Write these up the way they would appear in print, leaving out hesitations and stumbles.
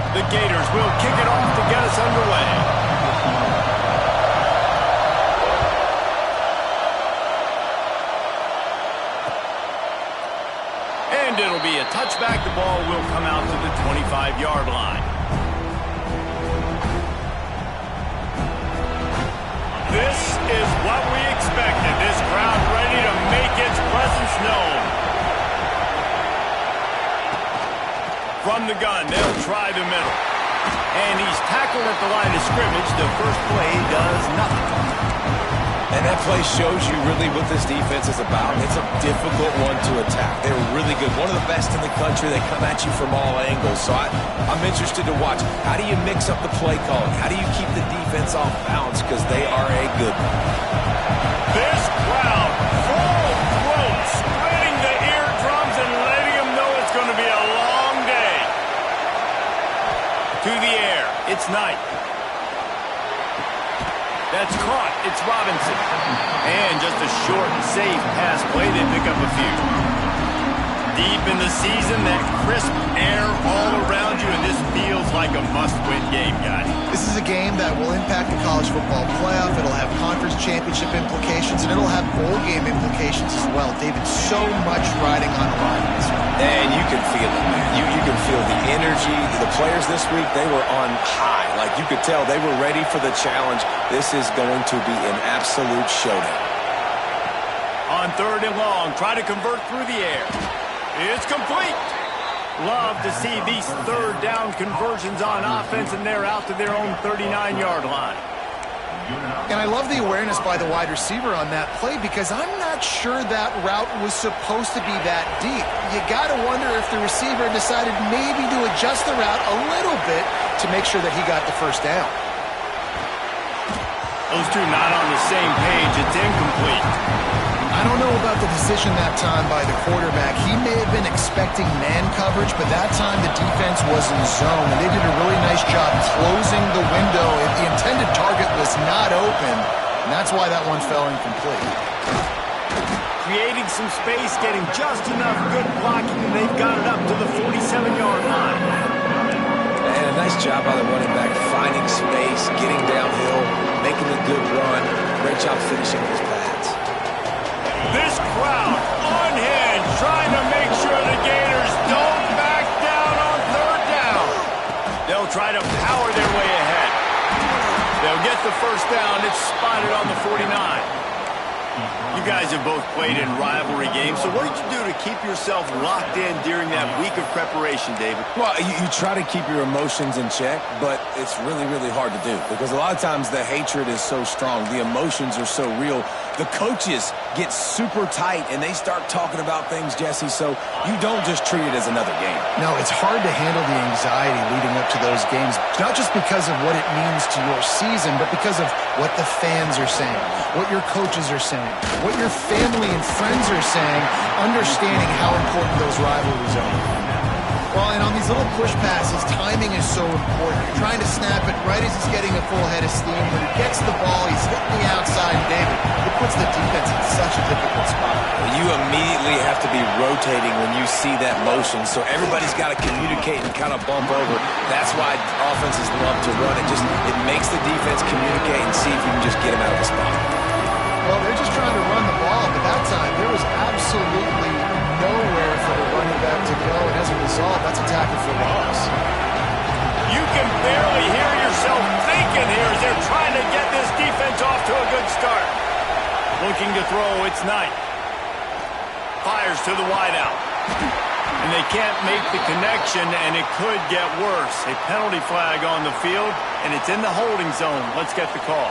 The Gators will kick it off to get us underway. And it'll be a touchback. The ball will come out to the 25-yard line. This is what we expected. This crowd ready to make its presence known. From the gun, they'll try the middle. And he's tackled at the line of scrimmage. The first play does nothing. And that play shows you really what this defense is about. It's a difficult one to attack. They're really good. One of the best in the country. They come at you from all angles. So I'm interested to watch. How do you mix up the play calling? How do you keep the defense off balance? Because they are a good one. This crowd, full throat, spreading the eardrums and letting them know it's going to be a long day. To the air. It's Knight. That's caught. It's Robinson. And just a short and safe pass play. They pick up a few. Deep in the season, that crisp air all around you, and this feels like a must-win game, guys. This is a game that will impact the college football playoff. It'll have conference championship implications, and it'll have bowl game implications as well. David, so much riding on a line in this one. And you can feel it, man. You can feel the energy. The players this week, they were on high. Like you could tell they were ready for the challenge. This is going to be an absolute showdown. On 3rd and long, try to convert through the air. It's complete. Love to see these 3rd down conversions on offense, and they're out to their own 39-yard line. And I love the awareness by the wide receiver on that play because I'm not sure that route was supposed to be that deep. You got to wonder if the receiver decided maybe to adjust the route a little bit to make sure that he got the first down. Those two not on the same page. It's incomplete. I don't know about the decision that time by the quarterback. He may have been expecting man coverage, but that time the defense was in zone, and they did a really nice job closing the window. If the intended target was not open, and that's why that one fell incomplete. Creating some space, getting just enough good blocking, and they've got it up to the 47-yard line. And a nice job by the running back, finding space, getting downhill, making a good run. Great job finishing his pads. This crowd on hand, trying to make sure the Gators don't back down on 3rd down. They'll try to power their way ahead. They'll get the first down. It's spotted on the 49. You guys have both played in rivalry games, so what did you do to keep yourself locked in during that week of preparation, David? Well, you try to keep your emotions in check, but it's really, really hard to do because a lot of times the hatred is so strong. The emotions are so real. The coaches get super tight, and they start talking about things, Jesse, so you don't just treat it as another game. No, it's hard to handle the anxiety leading up to those games, not just because of what it means to your season, but because of what the fans are saying, what your coaches are saying, what your family and friends are saying, understanding how important those rivalries are. Well, and on these little push passes, timing is so important. You're trying to snap it right as he's getting a full head of steam. When he gets the ball, he's hitting the outside, David. It puts the defense in such a difficult spot. You immediately have to be rotating when you see that motion, so everybody's got to communicate and kind of bump over. That's why offenses love to run. It makes the defense communicate and see if you can just get them out of the spot. Well, they're just trying to run the ball, but that time there was absolutely nowhere for the running back to go, and as a result, that's a tackle for loss. You can barely hear yourself thinking here as they're trying to get this defense off to a good start. Looking to throw, it's Knight. Fires to the wideout. And they can't make the connection, and it could get worse. A penalty flag on the field, and it's in the holding zone. Let's get the call.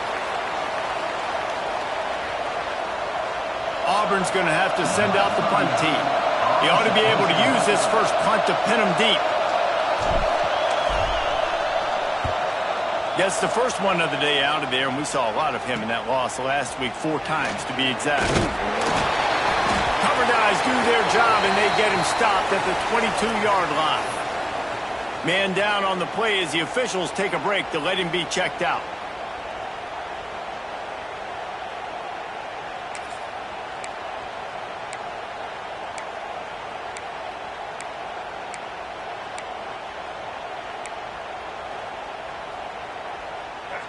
Auburn's going to have to send out the punt team. He ought to be able to use this first punt to pin him deep. Gets the first one of the day out of there, and we saw a lot of him in that loss last week, 4 times to be exact. Cover guys do their job, and they get him stopped at the 22-yard line. Man down on the play as the officials take a break to let him be checked out.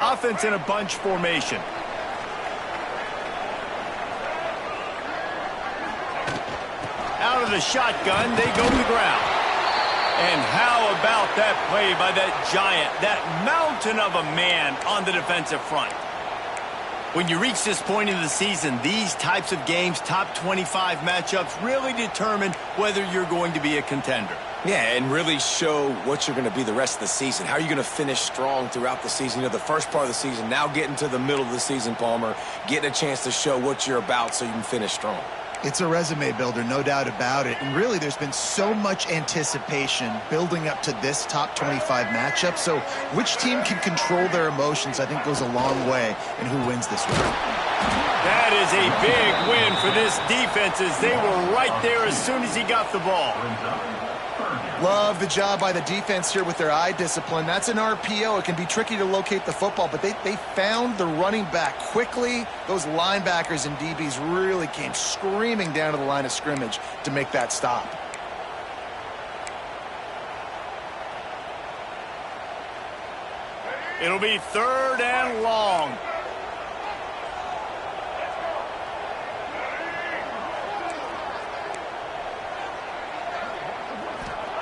Offense in a bunch formation. Out of the shotgun, they go to the ground. And how about that play by that giant, that mountain of a man on the defensive front? When you reach this point in the season, these types of games, top 25 matchups, really determine whether you're going to be a contender. Yeah, and really show what you're going to be the rest of the season. How are you going to finish strong throughout the season? You know, the first part of the season, now getting to the middle of the season, Palmer, getting a chance to show what you're about so you can finish strong. It's a resume builder, no doubt about it. And really, there's been so much anticipation building up to this top 25 matchup. So which team can control their emotions, I think, goes a long way in who wins this one. That is a big win for this defense as they were right there as soon as he got the ball. Love the job by the defense here with their eye discipline. That's an RPO. It can be tricky to locate the football, but they found the running back quickly. Those linebackers and DBs really came screaming down to the line of scrimmage to make that stop. It'll be 3rd and long.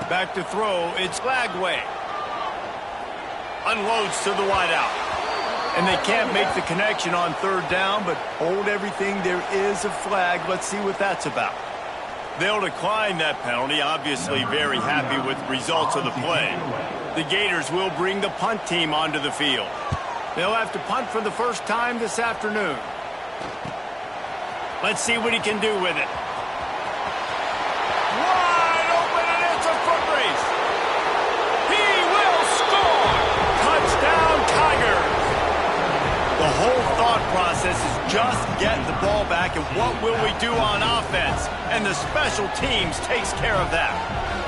Back to throw, it's Lagway. Unloads to the wideout. And they can't make the connection on 3rd down, but hold everything, there is a flag. Let's see what that's about. They'll decline that penalty, obviously very happy with the results of the play. The Gators will bring the punt team onto the field. They'll have to punt for the first time this afternoon. Let's see what he can do with it. The whole thought process is just get the ball back, and what will we do on offense? And the special teams takes care of that.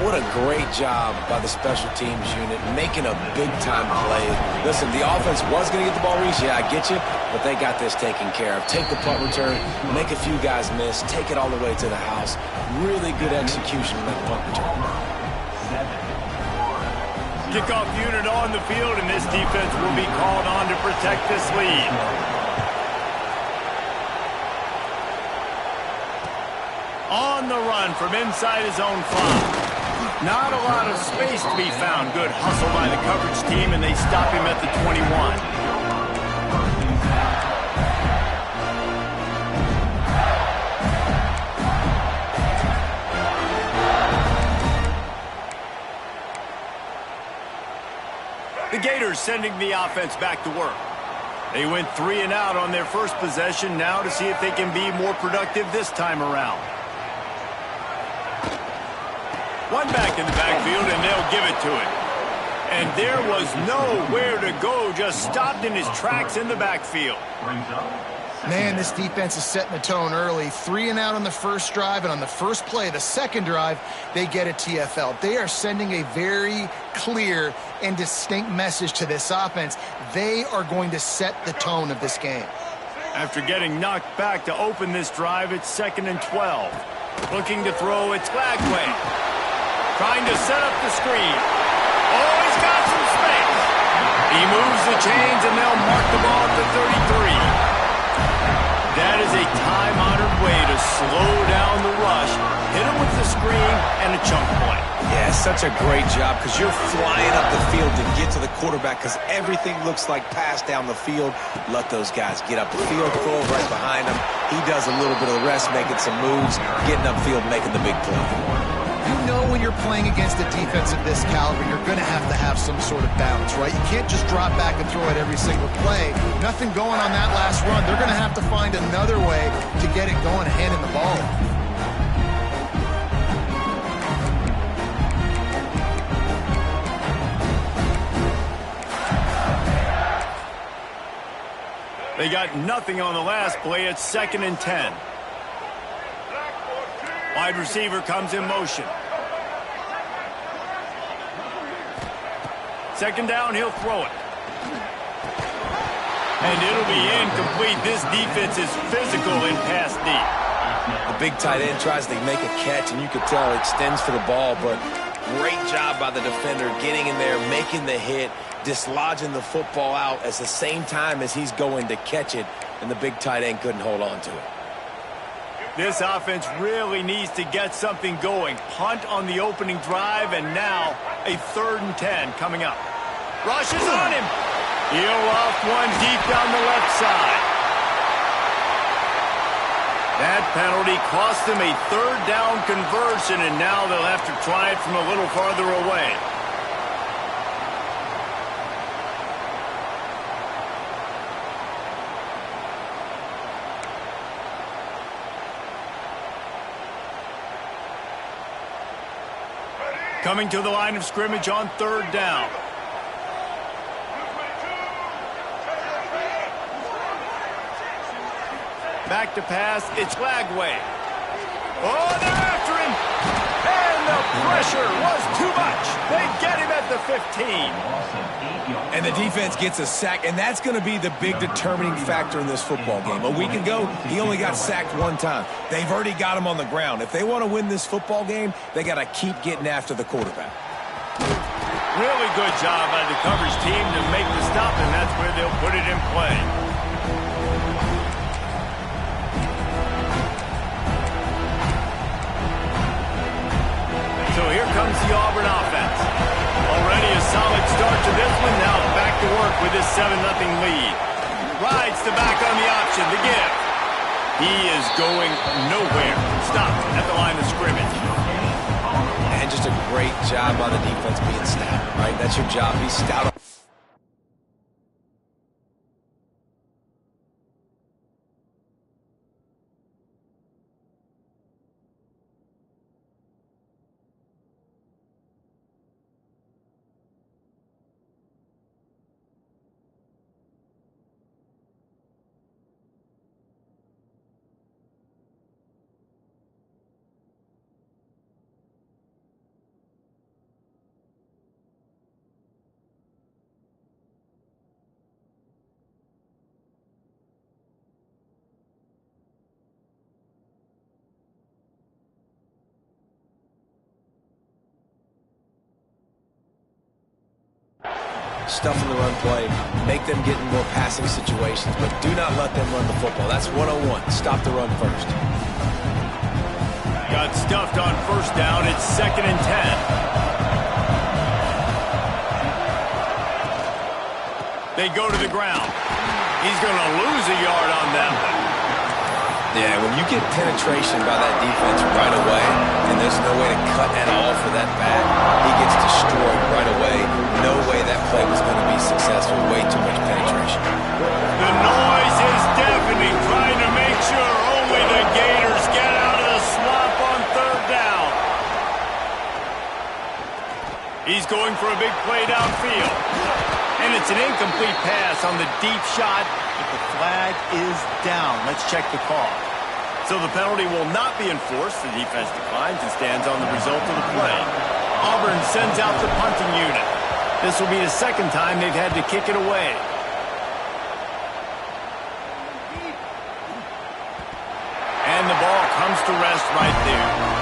What a great job by the special teams unit, making a big-time play. Listen, the offense was going to get the ball reached. Yeah, I get you, but they got this taken care of. Take the punt return, make a few guys miss, take it all the way to the house. Really good execution on that punt return. Kickoff unit on the field, and this defense will be called on to protect this lead. On the run from inside his own 5. Not a lot of space to be found. Good hustle by the coverage team, and they stop him at the 21. The Gators sending the offense back to work. They went 3 and out on their first possession, now to see if they can be more productive this time around. One back in the backfield, and they'll give it to him. And there was nowhere to go, just stopped in his tracks in the backfield. Man, this defense is setting the tone early. 3 and out on the first drive, and on the first play, the second drive, they get a TFL. They are sending a very clear and distinct message to this offense. They are going to set the tone of this game. After getting knocked back to open this drive, it's 2nd and 12. Looking to throw, it's Lagway. Trying to set up the screen. Oh, he's got some space. He moves the chains, and they'll mark the ball at the 33. That is a time-honored way to slow down the rush, hit him with the screen, and a chunk play. Yeah, such a great job because you're flying up the field to get to the quarterback because everything looks like pass down the field. Let those guys get up the field, throw right behind him. He does a little bit of the rest, making some moves, getting upfield, making the big play. You know when you're playing against a defense of this caliber, you're going to have some sort of balance, right? You can't just drop back and throw it every single play. Nothing going on that last run. They're going to have to find another way to get it going, handing the ball. They got nothing on the last play. It's 2nd and 10. Wide receiver comes in motion. 2nd down, he'll throw it. And it'll be incomplete. This defense is physical in pass deep. The big tight end tries to make a catch, and you can tell it extends for the ball, but great job by the defender getting in there, making the hit, dislodging the football out at the same time as he's going to catch it, and the big tight end couldn't hold on to it. This offense really needs to get something going. Punt on the opening drive, and now a 3rd and 10 coming up. Rushes on him. He'll off one deep down the left side. That penalty cost them a 3rd down conversion, and now they'll have to try it from a little farther away. Coming to the line of scrimmage on 3rd down. Back to pass, it's Lagway. Oh, they're after him! And the pressure was too much. They get him at the 15. And the defense gets a sack, and that's going to be the big determining factor in this football game. A week ago, he only got sacked 1 time. They've already got him on the ground. If they want to win this football game, they got to keep getting after the quarterback. Really good job by the coverage team to make the stop, and that's where they'll put it in play. So here comes the Auburn offense. Already a solid start to this one. Now back to work with this 7-0 lead. Rides the back on the option. The give. He is going nowhere. Stopped at the line of scrimmage. And just a great job on the defense being stout, right? That's your job. Be stout. Stuff in the run play, make them get in more passing situations, but do not let them run the football. That's 101. Stop the run first. Got stuffed on 1st down. It's 2nd and 10. They go to the ground. He's going to lose a yard on that one. Yeah, when you get penetration by that defense right away, and there's no way to cut at all for that back, he gets destroyed right away. No way that play was going to be successful. Way too much penetration. The noise is deafening, trying to make sure only the Gators get out of the swamp on 3rd down. He's going for a big play downfield. And it's an incomplete pass on the deep shot, but the flag is down. Let's check the call. So the penalty will not be enforced. The defense declines and stands on the result of the play. Auburn sends out the punting unit. This will be the 2nd time they've had to kick it away. And the ball comes to rest right there.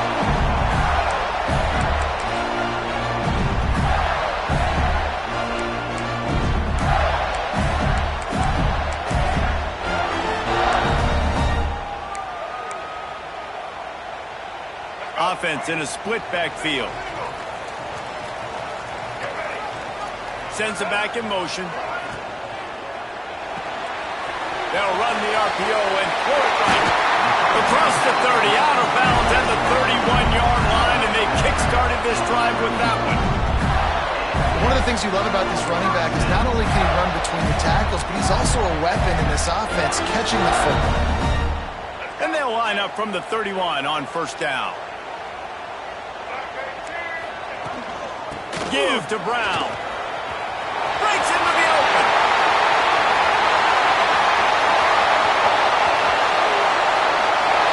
Offense in a split backfield. Sends it back in motion. They'll run the RPO and throw it right across the 30, out of bounds at the 31-yard line, and they kick-started this drive with that one. One of the things you love about this running back is not only can he run between the tackles, but he's also a weapon in this offense, catching the football. And they'll line up from the 31 on 1st down. Give to Brown. Breaks into the open.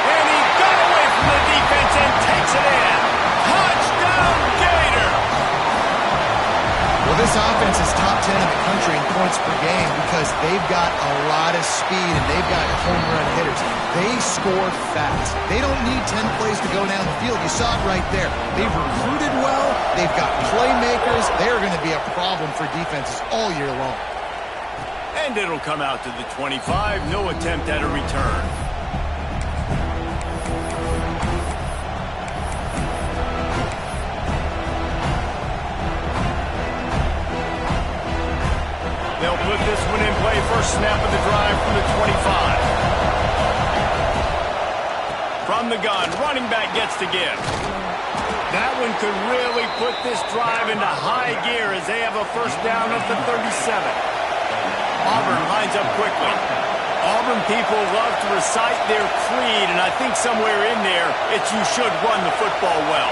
And he got away from the defense and takes it in. Touchdown, Gators! Well, this This offense is top 10 in the country in points per game because they've got a lot of speed and they've got home run hitters. They score fast. They don't need 10 plays to go down the field. You saw it right there. They've recruited well. They've got playmakers. They're going to be a problem for defenses all year long. And it'll come out to the 25. No attempt at a return. They'll put this one in play. First snap of the drive from the 25. From the gun, running back gets to give. That one could really put this drive into high gear as they have a first down at the 37. Auburn lines up quickly. Auburn people love to recite their creed, and I think somewhere in there, it's you should run the football well.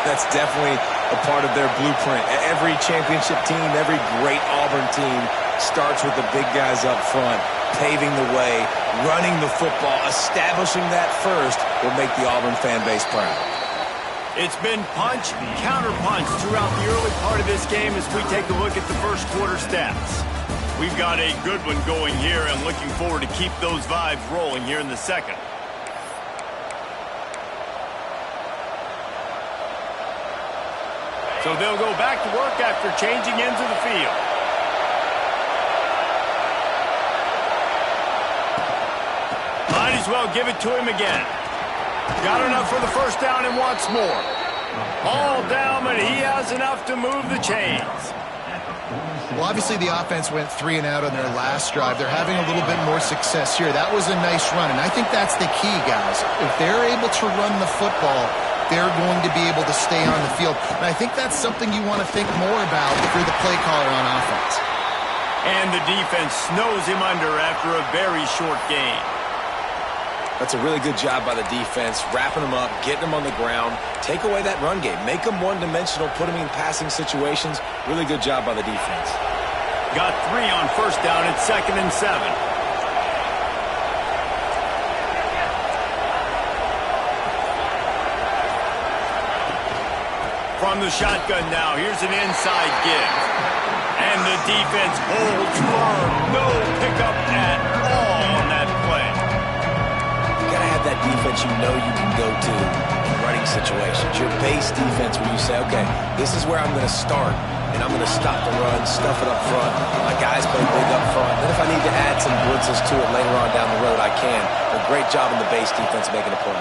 That's definitely a part of their blueprint. Every championship team, every great Auburn team starts with the big guys up front, paving the way, running the football. Establishing that first will make the Auburn fan base proud. It's been punch, counter-punch throughout the early part of this game as we take a look at the first quarter stats. We've got a good one going here and looking forward to keep those vibes rolling here in the second. So they'll go back to work after changing ends of the field. Might as well give it to him again. Got enough for the first down and wants more. All down, but he has enough to move the chains. Well, obviously the offense went 3 and out on their last drive. They're having a little bit more success here. That was a nice run, and I think that's the key, guys. If they're able to run the football, they're going to be able to stay on the field. And I think that's something you want to think more about if you're the play caller on offense. And the defense snows him under after a very short gain. That's a really good job by the defense, wrapping them up, getting them on the ground, take away that run game, make them one-dimensional, put them in passing situations. Really good job by the defense. Got 3 on first down at 2nd and 7. From the shotgun now, here's an inside give. And the defense holds firm. No pickup at all on that play. You gotta have that defense you know you can go to in running situations. Your base defense where you say, okay, this is where I'm going to start, and I'm going to stop the run, stuff it up front. My guys play big up front. Then if I need to add some blitzes to it later on down the road, I can. A great job in the base defense making a play.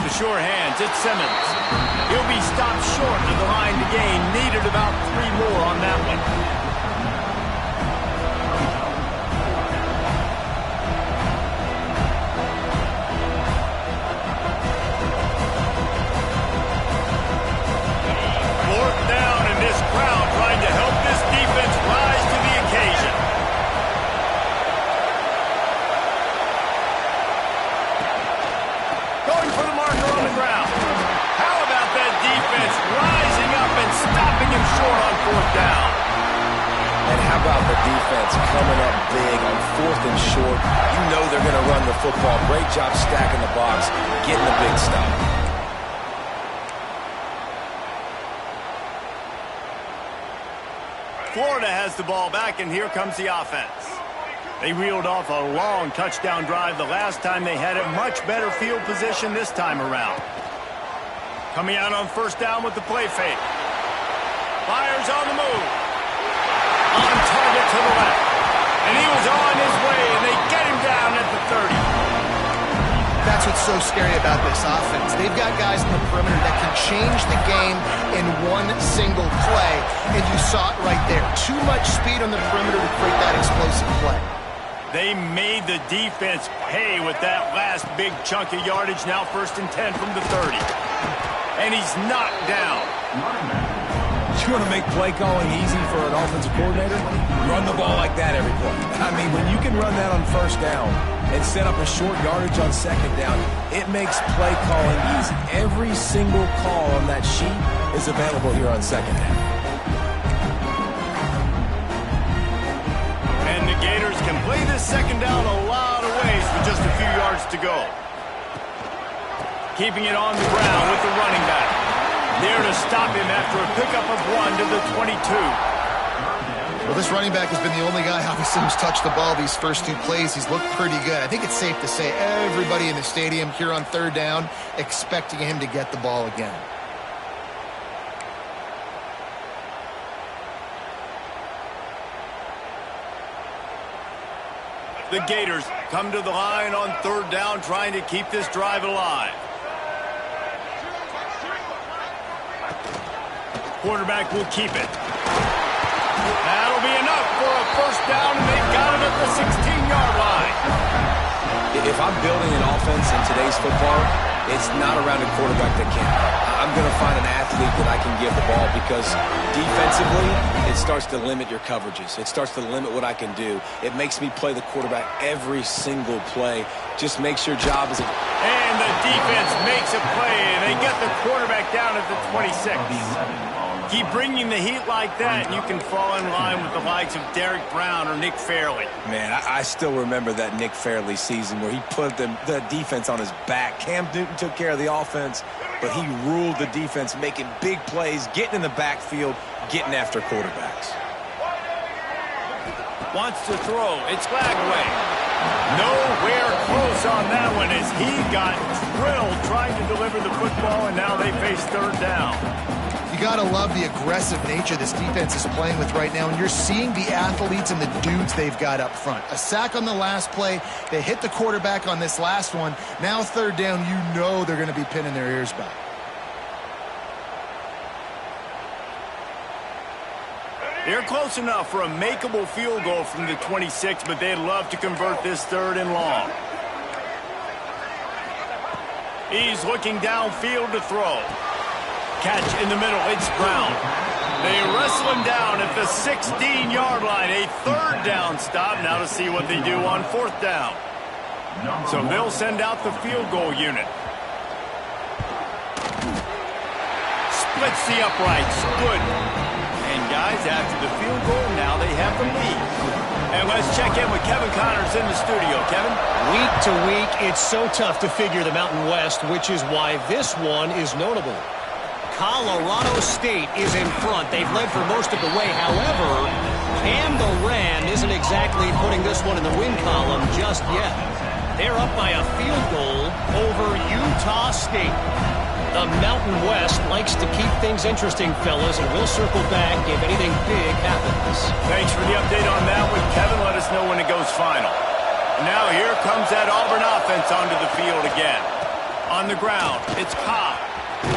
The sure hands, it's Simmons. He'll be stopped short of the line to gain. Needed about 3 more on that one. Fourth down, and this crowd trying to help this defense rise to the occasion. Going for the marker on the ground. How about that defense rising up and stopping him short on 4th down? And how about the defense coming up big on 4th and short? You know they're going to run the football. Great job stacking the box, getting the big stop. Florida has the ball back, and here comes the offense. They reeled off a long touchdown drive the last time they had it. Much better field position this time around. Coming out on first down with the play fake. Fires on the move. On target to the left. And he was on his way, and they get him down at the 30. That's what's so scary about this offense. They've got guys in the perimeter that can change the game in one single play, and you saw it right there. Too much speed on the perimeter to create that explosive play. They made the defense pay with that last big chunk of yardage. Now 1st and 10 from the 30. And he's knocked down. You want to make play calling easy for an offensive coordinator? Run the ball like that every play. I mean, when you can run that on first down and set up a short yardage on 2nd down, it makes play calling easy. Every single call on that sheet is available here on 2nd down. And the Gators can play this 2nd down a lot of ways with just a few yards to go. Keeping it on the ground with the running back. There to stop him after a pickup of 1 to the 22. Well, this running back has been the only guy, obviously, who's touched the ball these first 2 plays. He's looked pretty good. I think it's safe to say everybody in the stadium here on 3rd down expecting him to get the ball again. The Gators come to the line on 3rd down, trying to keep this drive alive. Quarterback will keep it. That'll be enough for a 1st down, and they've got it at the 16-yard line. If I'm building an offense in today's football, it's not around a quarterback that can. I'm going to find an athlete that I can give the ball, because defensively, it starts to limit your coverages. It starts to limit what I can do. It makes me play the quarterback every single play. Just makes your job as a... And the defense makes a play, and they get the quarterback down at the 26. Keep bringing the heat like that, and you can fall in line with the likes of Derek Brown or Nick Fairley. Man, I still remember that Nick Fairley season where he put the defense on his back. Cam Newton took care of the offense, but he ruled the defense, making big plays, getting in the backfield, getting after quarterbacks. Wants to throw. It's Lagway. Nowhere close on that one as he got drilled trying to deliver the football, and now they face 3rd down. You got to love the aggressive nature this defense is playing with right now, and you're seeing the athletes and the dudes they've got up front. A sack on the last play. They hit the quarterback on this last one. Now 3rd down, you know they're going to be pinning their ears back. They're close enough for a makeable field goal from the 26, but they'd love to convert this 3rd and long. He's looking downfield to throw. Catch in the middle, it's Brown. They wrestle him down at the 16-yard line. A 3rd down stop now to see what they do on 4th down. So they'll send out the field goal unit. Splits the uprights, good. And guys, after the field goal, now they have the lead. And let's check in with Kevin Connors in the studio. Kevin? Week to week, it's so tough to figure the Mountain West, which is why this one is notable. Colorado State is in front. They've led for most of the way. However, Campbell Ram isn't exactly putting this one in the win column just yet. They're up by a field goal over Utah State. The Mountain West likes to keep things interesting, fellas, and we'll circle back if anything big happens. Thanks for the update on that one, Kevin. Let us know when it goes final. Now here comes that Auburn offense onto the field again. On the ground, it's Cobb.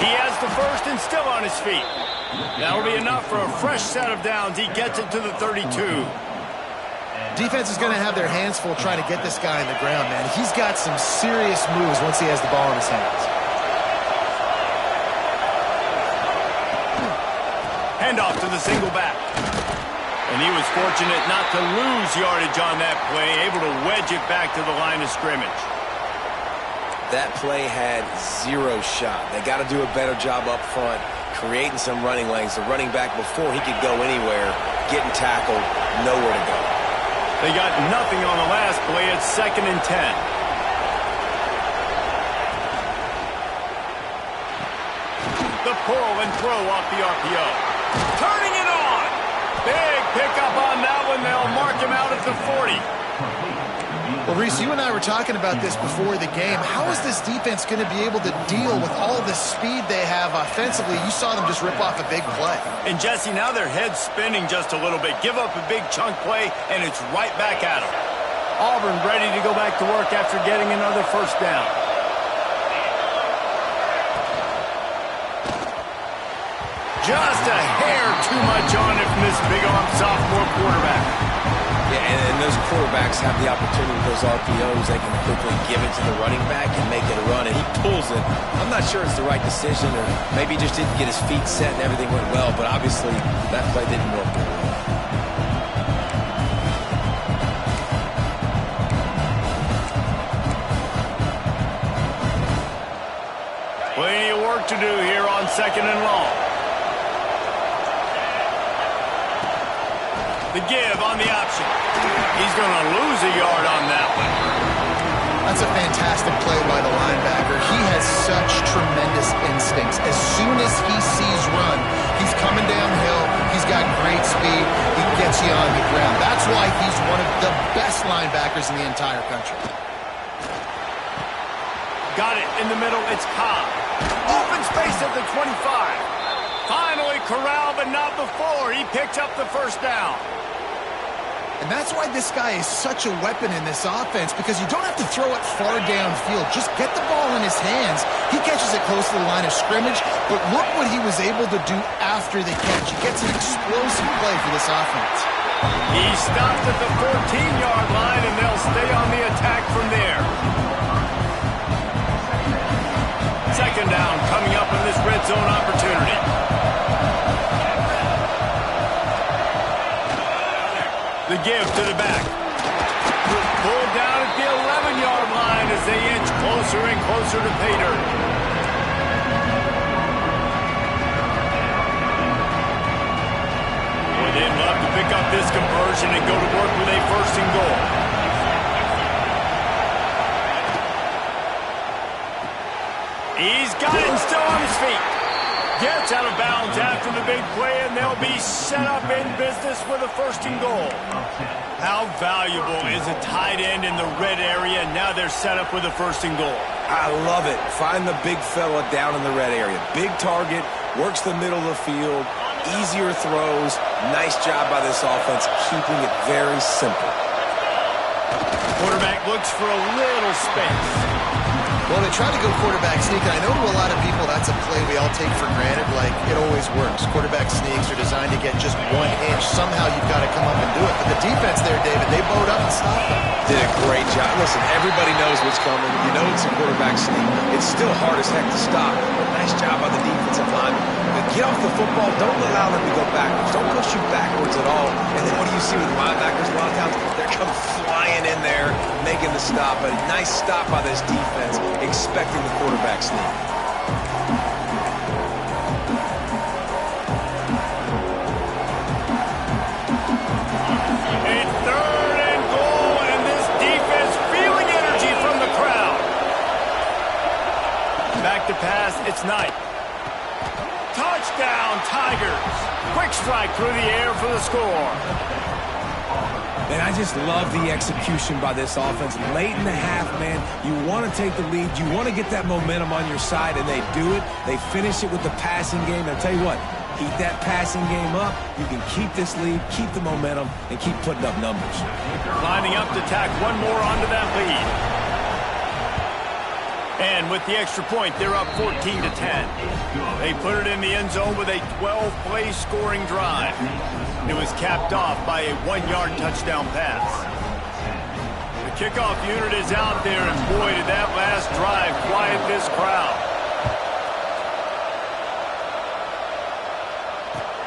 He has the 1st and still on his feet. That'll be enough for a fresh set of downs. He gets it to the 32. Defense is going to have their hands full trying to get this guy on the ground, man. He's got some serious moves once he has the ball in his hands. Handoff to the single back. And he was fortunate not to lose yardage on that play, able to wedge it back to the line of scrimmage. That play had 0 shot. They got to do a better job up front, creating some running lanes. The running back, before he could go anywhere, getting tackled, nowhere to go. They got nothing on the last play. It's 2nd and 10. The pull and throw off the RPO. Turning it on. Big pickup on that one. They'll mark him out at the 40. Well, Reese, you and I were talking about this before the game. How is this defense going to be able to deal with all the speed they have offensively? You saw them just rip off a big play. And, Jesse, now their head's spinning just a little bit. Give up a big chunk play, and it's right back at them. Auburn ready to go back to work after getting another 1st down. Just a hair too much on it from this big-arm sophomore quarterback. Yeah, and those quarterbacks have the opportunity with those RPOs. They can quickly give it to the running back and make it a run, and he pulls it. I'm not sure it's the right decision, or maybe he just didn't get his feet set and everything went well, but obviously that play didn't work very well. Plenty of work to do here on 2nd and long. The give on the option. He's going to lose a yard on that one. That's a fantastic play by the linebacker. He has such tremendous instincts. As soon as he sees run, he's coming downhill. He's got great speed. He gets you on the ground. That's why he's one of the best linebackers in the entire country. Got it in the middle. It's Cobb. Open space at the 25. Finally corralled, but not before. He picked up the first down. And that's why this guy is such a weapon in this offense, because you don't have to throw it far downfield. Just get the ball in his hands. He catches it close to the line of scrimmage, but look what he was able to do after the catch. He gets an explosive play for this offense. He stopped at the 14-yard line, and they'll stay on the attack from there. Second down coming up in this red zone opportunity. The give to the back. Pulled down at the 11-yard line as they inch closer and closer to pay dirt. Boy, they'd love to pick up this conversion and go to work with a first and goal. He's got it and still on his feet. Gets out of bounds after the big play, and they'll be set up in business with a first and goal. How valuable is a tight end in the red area? Now they're set up with a first and goal. I love it. Find the big fella down in the red area. Big target, works the middle of the field, easier throws. Nice job by this offense, keeping it very simple. Quarterback looks for a little space. Well, they try to go quarterback sneak, and I know to a lot of people that's a play we all take for granted, like it always works. Quarterback sneaks are designed to get just 1 inch. Somehow you've got to come up and do it. But the defense there, David, they bowed up and stopped them. Did a great job. Listen, everybody knows what's coming. You know it's a quarterback sneak. It's still hard as heck to stop. But nice job by the defensive line. But get off the football. Don't allow them to go backwards. Don't push you backwards at all. And then what do you see with linebackers? A lot of times they're come flying in there, making the stop. A nice stop by this defense, expecting the quarterback sneak. A third and goal, and this defense feeling energy from the crowd. Back to pass, it's Knight. Touchdown, Tigers. Quick strike through the air for the score. And I just love the execution by this offense. Late in the half, man, you want to take the lead. You want to get that momentum on your side, and they do it. They finish it with the passing game. And I'll tell you what, keep that passing game up. You can keep this lead, keep the momentum, and keep putting up numbers. Lining up to tack one more onto that lead. And with the extra point, they're up 14-10. They put it in the end zone with a 12-play scoring drive. It was capped off by a 1-yard touchdown pass. The kickoff unit is out there, and boy, did that last drive quiet this crowd.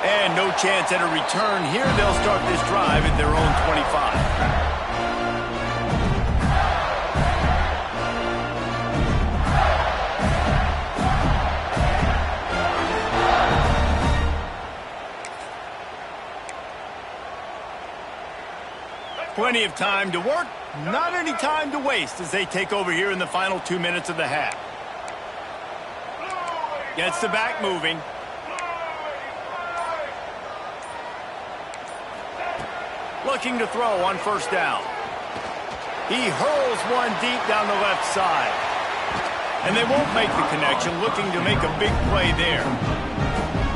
And no chance at a return here. They'll start this drive at their own 25. Plenty of time to work, not any time to waste as they take over here in the final 2 minutes of the half. Gets the back moving. Looking to throw on first down. He hurls one deep down the left side. And they won't make the connection, looking to make a big play there.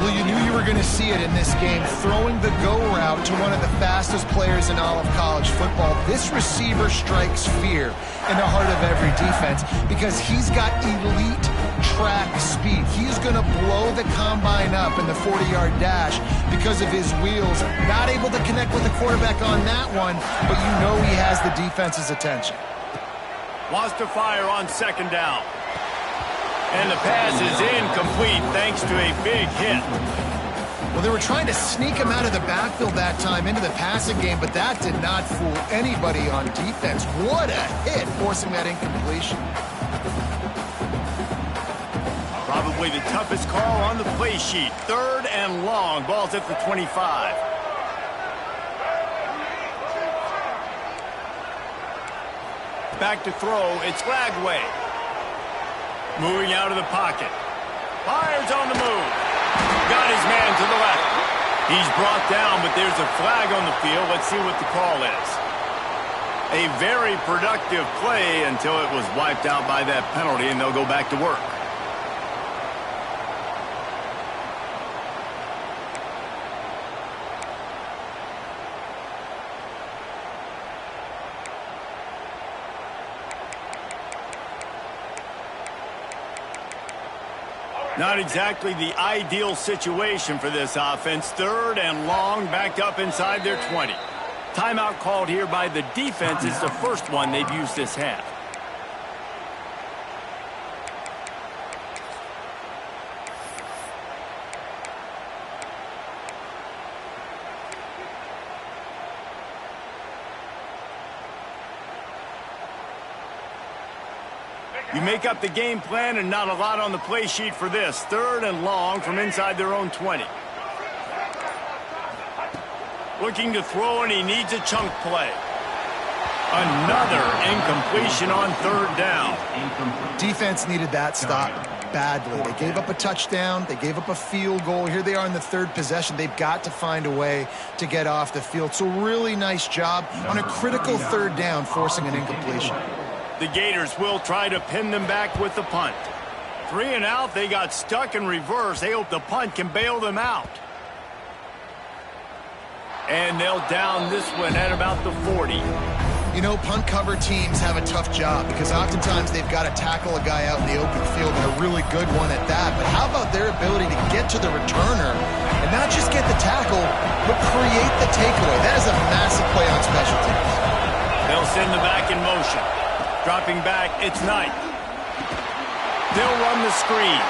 Well, you knew you were going to see it in this game, throwing the go route to one of the fastest players in all of college football. This receiver strikes fear in the heart of every defense because he's got elite track speed. He's going to blow the combine up in the 40-yard dash because of his wheels. Not able to connect with the quarterback on that one, but you know he has the defense's attention. Wants to fire on second down. And the pass is incomplete thanks to a big hit. Well, they were trying to sneak him out of the backfield that time into the passing game, but that did not fool anybody on defense. What a hit, forcing that incompletion. Probably the toughest call on the play sheet. Third and long. Ball's at the 25. Back to throw. It's Flagway. Moving out of the pocket. Fires on the move. Got his man to the left. He's brought down, but there's a flag on the field. Let's see what the call is. A very productive play until it was wiped out by that penalty, and they'll go back to work. Not exactly the ideal situation for this offense. 3rd and long, backed up inside their 20. Timeout called here by the defense. It's the first one they've used this half. You make up the game plan and not a lot on the play sheet for this. 3rd and long from inside their own 20. Looking to throw, and he needs a chunk play. Another incompletion on 3rd down. Defense needed that stop badly. They gave up a touchdown. They gave up a field goal. Here they are in the 3rd possession. They've got to find a way to get off the field. So really nice job on a critical 3rd down, forcing an incompletion. The Gators will try to pin them back with the punt. 3 and out, they got stuck in reverse. They hope the punt can bail them out. And they'll down this one at about the 40. You know, punt cover teams have a tough job because oftentimes they've got to tackle a guy out in the open field, and a really good one at that. But how about their ability to get to the returner and not just get the tackle, but create the takeaway? That is a massive play on special teams. They'll send the back in motion. Dropping back, it's Knight. They'll run the screen.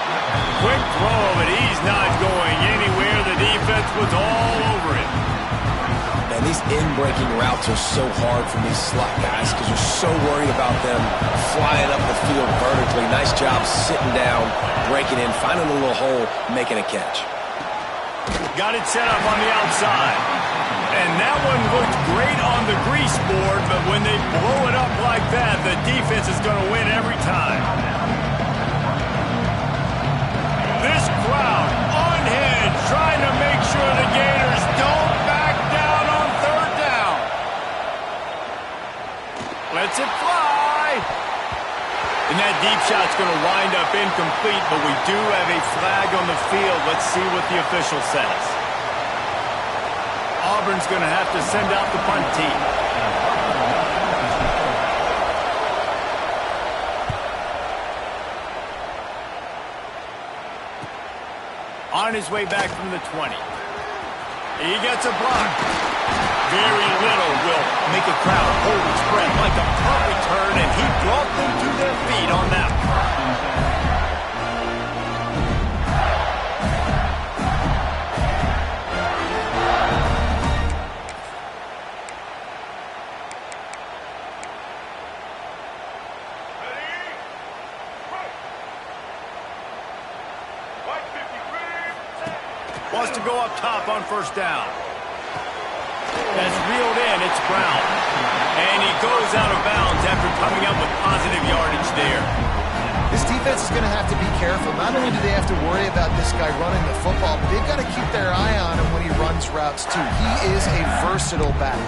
Quick throw, but he's not going anywhere. The defense was all over it. Man, these in-breaking routes are so hard for these slot guys because you're so worried about them flying up the field vertically. Nice job sitting down, breaking in, finding a little hole, making a catch. Got it set up on the outside. And that one looked great on the grease board, but when they blow it up like that, the defense is going to win every time. This crowd unhinged, trying to make sure the Gators don't back down on 3rd down. Lets it fly. And that deep shot's going to wind up incomplete, but we do have a flag on the field. Let's see what the official says. Auburn's going to have to send out the punt team. On his way back from the 20. He gets a block. Very little will make a crowd hold its breath like a punt return, and he brought them to their feet on that one. Wants to go up top on 1st down. That's reeled in. It's Brown. And he goes out of bounds after coming up with positive yardage there. This defense is going to have to be careful. Not only do they have to worry about this guy running the football, but they've got to keep their eye on him when he runs routes too. He is a versatile back.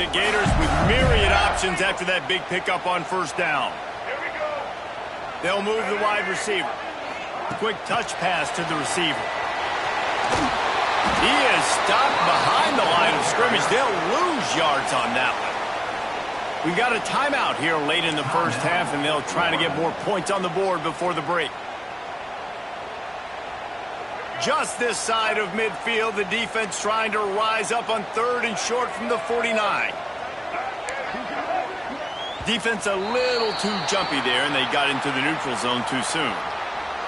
The Gators with myriad options after that big pickup on 1st down. Here we go. They'll move the wide receiver. Quick touch pass to the receiver. He is stopped behind the line of scrimmage. They'll lose yards on that one. We got a timeout here late in the 1st half, and they'll try to get more points on the board before the break. Just this side of midfield, the defense trying to rise up on 3rd and short from the 49. Defense a little too jumpy there, and they got into the neutral zone too soon.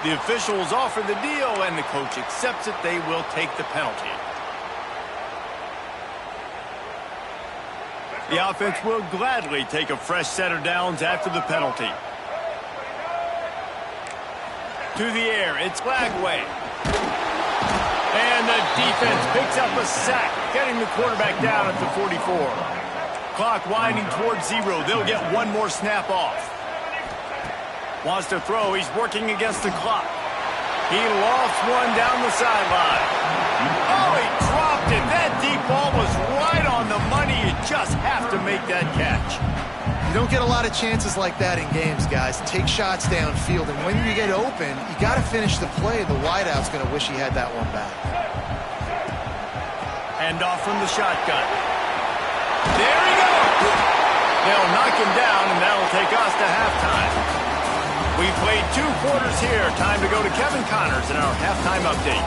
The officials offer the deal, and the coach accepts it. They will take the penalty. The offense will gladly take a fresh set of downs after the penalty. To the air, it's Flagway. And the defense picks up a sack, getting the quarterback down at the 44. Clock winding towards 0. They'll get one more snap off. Wants to throw. He's working against the clock. He lofts one down the sideline. Oh, he dropped it. That deep ball was right on the money. You just have to make that catch. You don't get a lot of chances like that in games, guys. Take shots downfield, and when you get open, you got to finish the play. The wideout's going to wish he had that one back. Hand off from the shotgun. There he goes. They'll knock him down, and that'll take us to halftime. We played 2 quarters here. Time to go to Kevin Connors in our halftime update.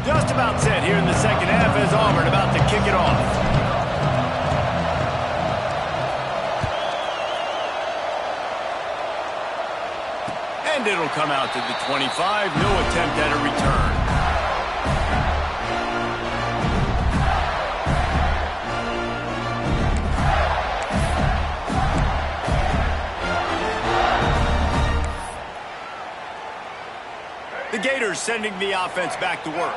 Just about set here in the second half as Auburn about to kick it off. And it'll come out to the 25. No attempt at a return. The Gators sending the offense back to work.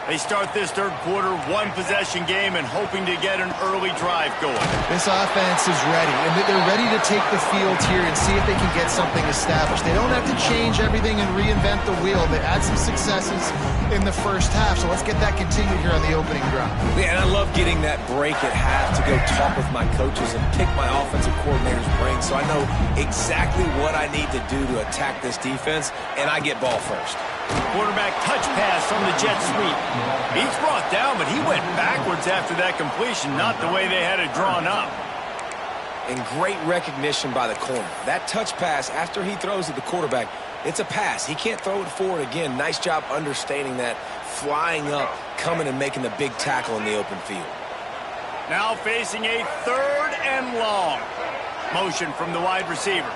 They start this third quarter, 1-possession game, and hoping to get an early drive going. This offense is ready, and they're ready to take the field here and see if they can get something established. They don't have to change everything and reinvent the wheel. They had some successes in the first half, so let's get that continued here on the opening drive. Yeah, and I love getting that break at half to go talk with my coaches and pick my offensive coordinator's brain so I know exactly what I need to do to attack this defense, and I get ball first. Quarterback touch pass from the jet sweep. He's brought down, but he went backwards after that completion, not the way they had it drawn up. And great recognition by the corner. That touch pass, after he throws at the quarterback, it's a pass. He can't throw it forward again. Nice job understanding that, flying up, coming and making the big tackle in the open field. Now facing a 3rd and long. Motion from the wide receiver.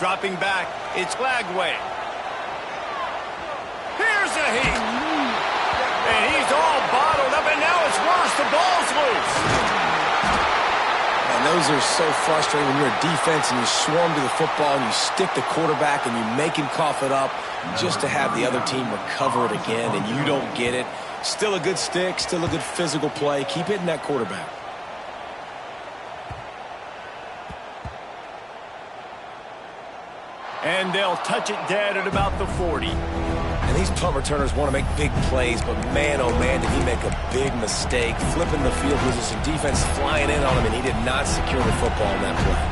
Dropping back, it's Lagway. Here's a heat. And he's all bottled up, and now it's worse. The ball's loose. And those are so frustrating when you're a defense and you swarm to the football and you stick the quarterback and you make him cough it up just to have the other team recover it again, and you don't get it. Still a good stick, still a good physical play. Keep hitting that quarterback. And they'll touch it dead at about the 40. And these punt returners want to make big plays, but man, oh man, did he make a big mistake, flipping the field position, defense flying in on him, and he did not secure the football in that play.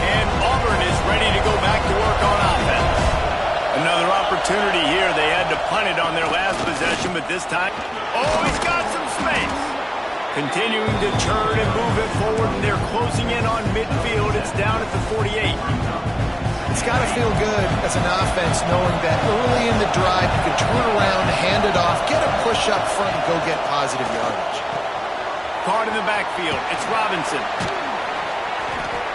And Auburn is ready to go back to work on offense. Another opportunity here. They had to punt it on their last possession, but this time, oh, he's got some space. Continuing to turn and move it forward, and they're closing in on midfield. It's down at the 48. It's got to feel good as an offense knowing that early in the drive you can turn around, hand it off, get a push up front, and go get positive yardage. Card in the backfield. It's Robinson.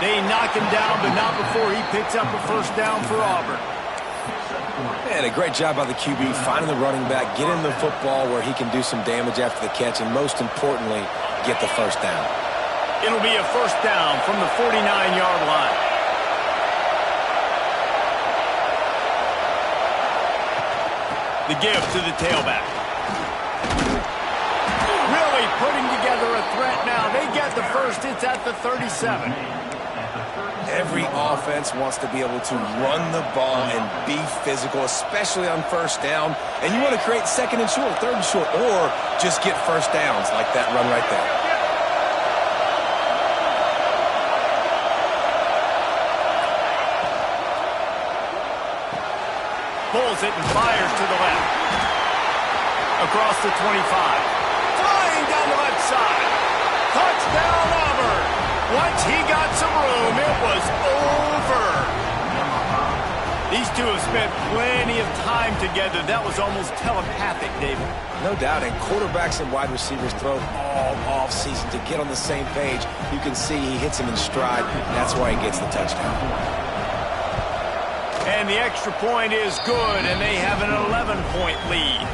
They knock him down, but not before he picks up a first down for Auburn. And a great job by the QB finding the running back, getting the football where he can do some damage after the catch, and most importantly, get the first down. It'll be a first down from the 49-yard line. The give to the tailback. Really putting together a threat now. They get the first. It's at the 37. Every offense wants to be able to run the ball and be physical, especially on first down. And you want to create second and short, third and short, or just get first downs like that run right there. Pulls it and fires to the left. Across the 25. Flying down the left side. Touchdown, Auburn. Once he got some room, it was over. These two have spent plenty of time together. That was almost telepathic, David. No doubt, and quarterbacks and wide receivers throw all offseason to get on the same page. You can see he hits him in stride. That's why he gets the touchdown. And the extra point is good, and they have an 11-point lead.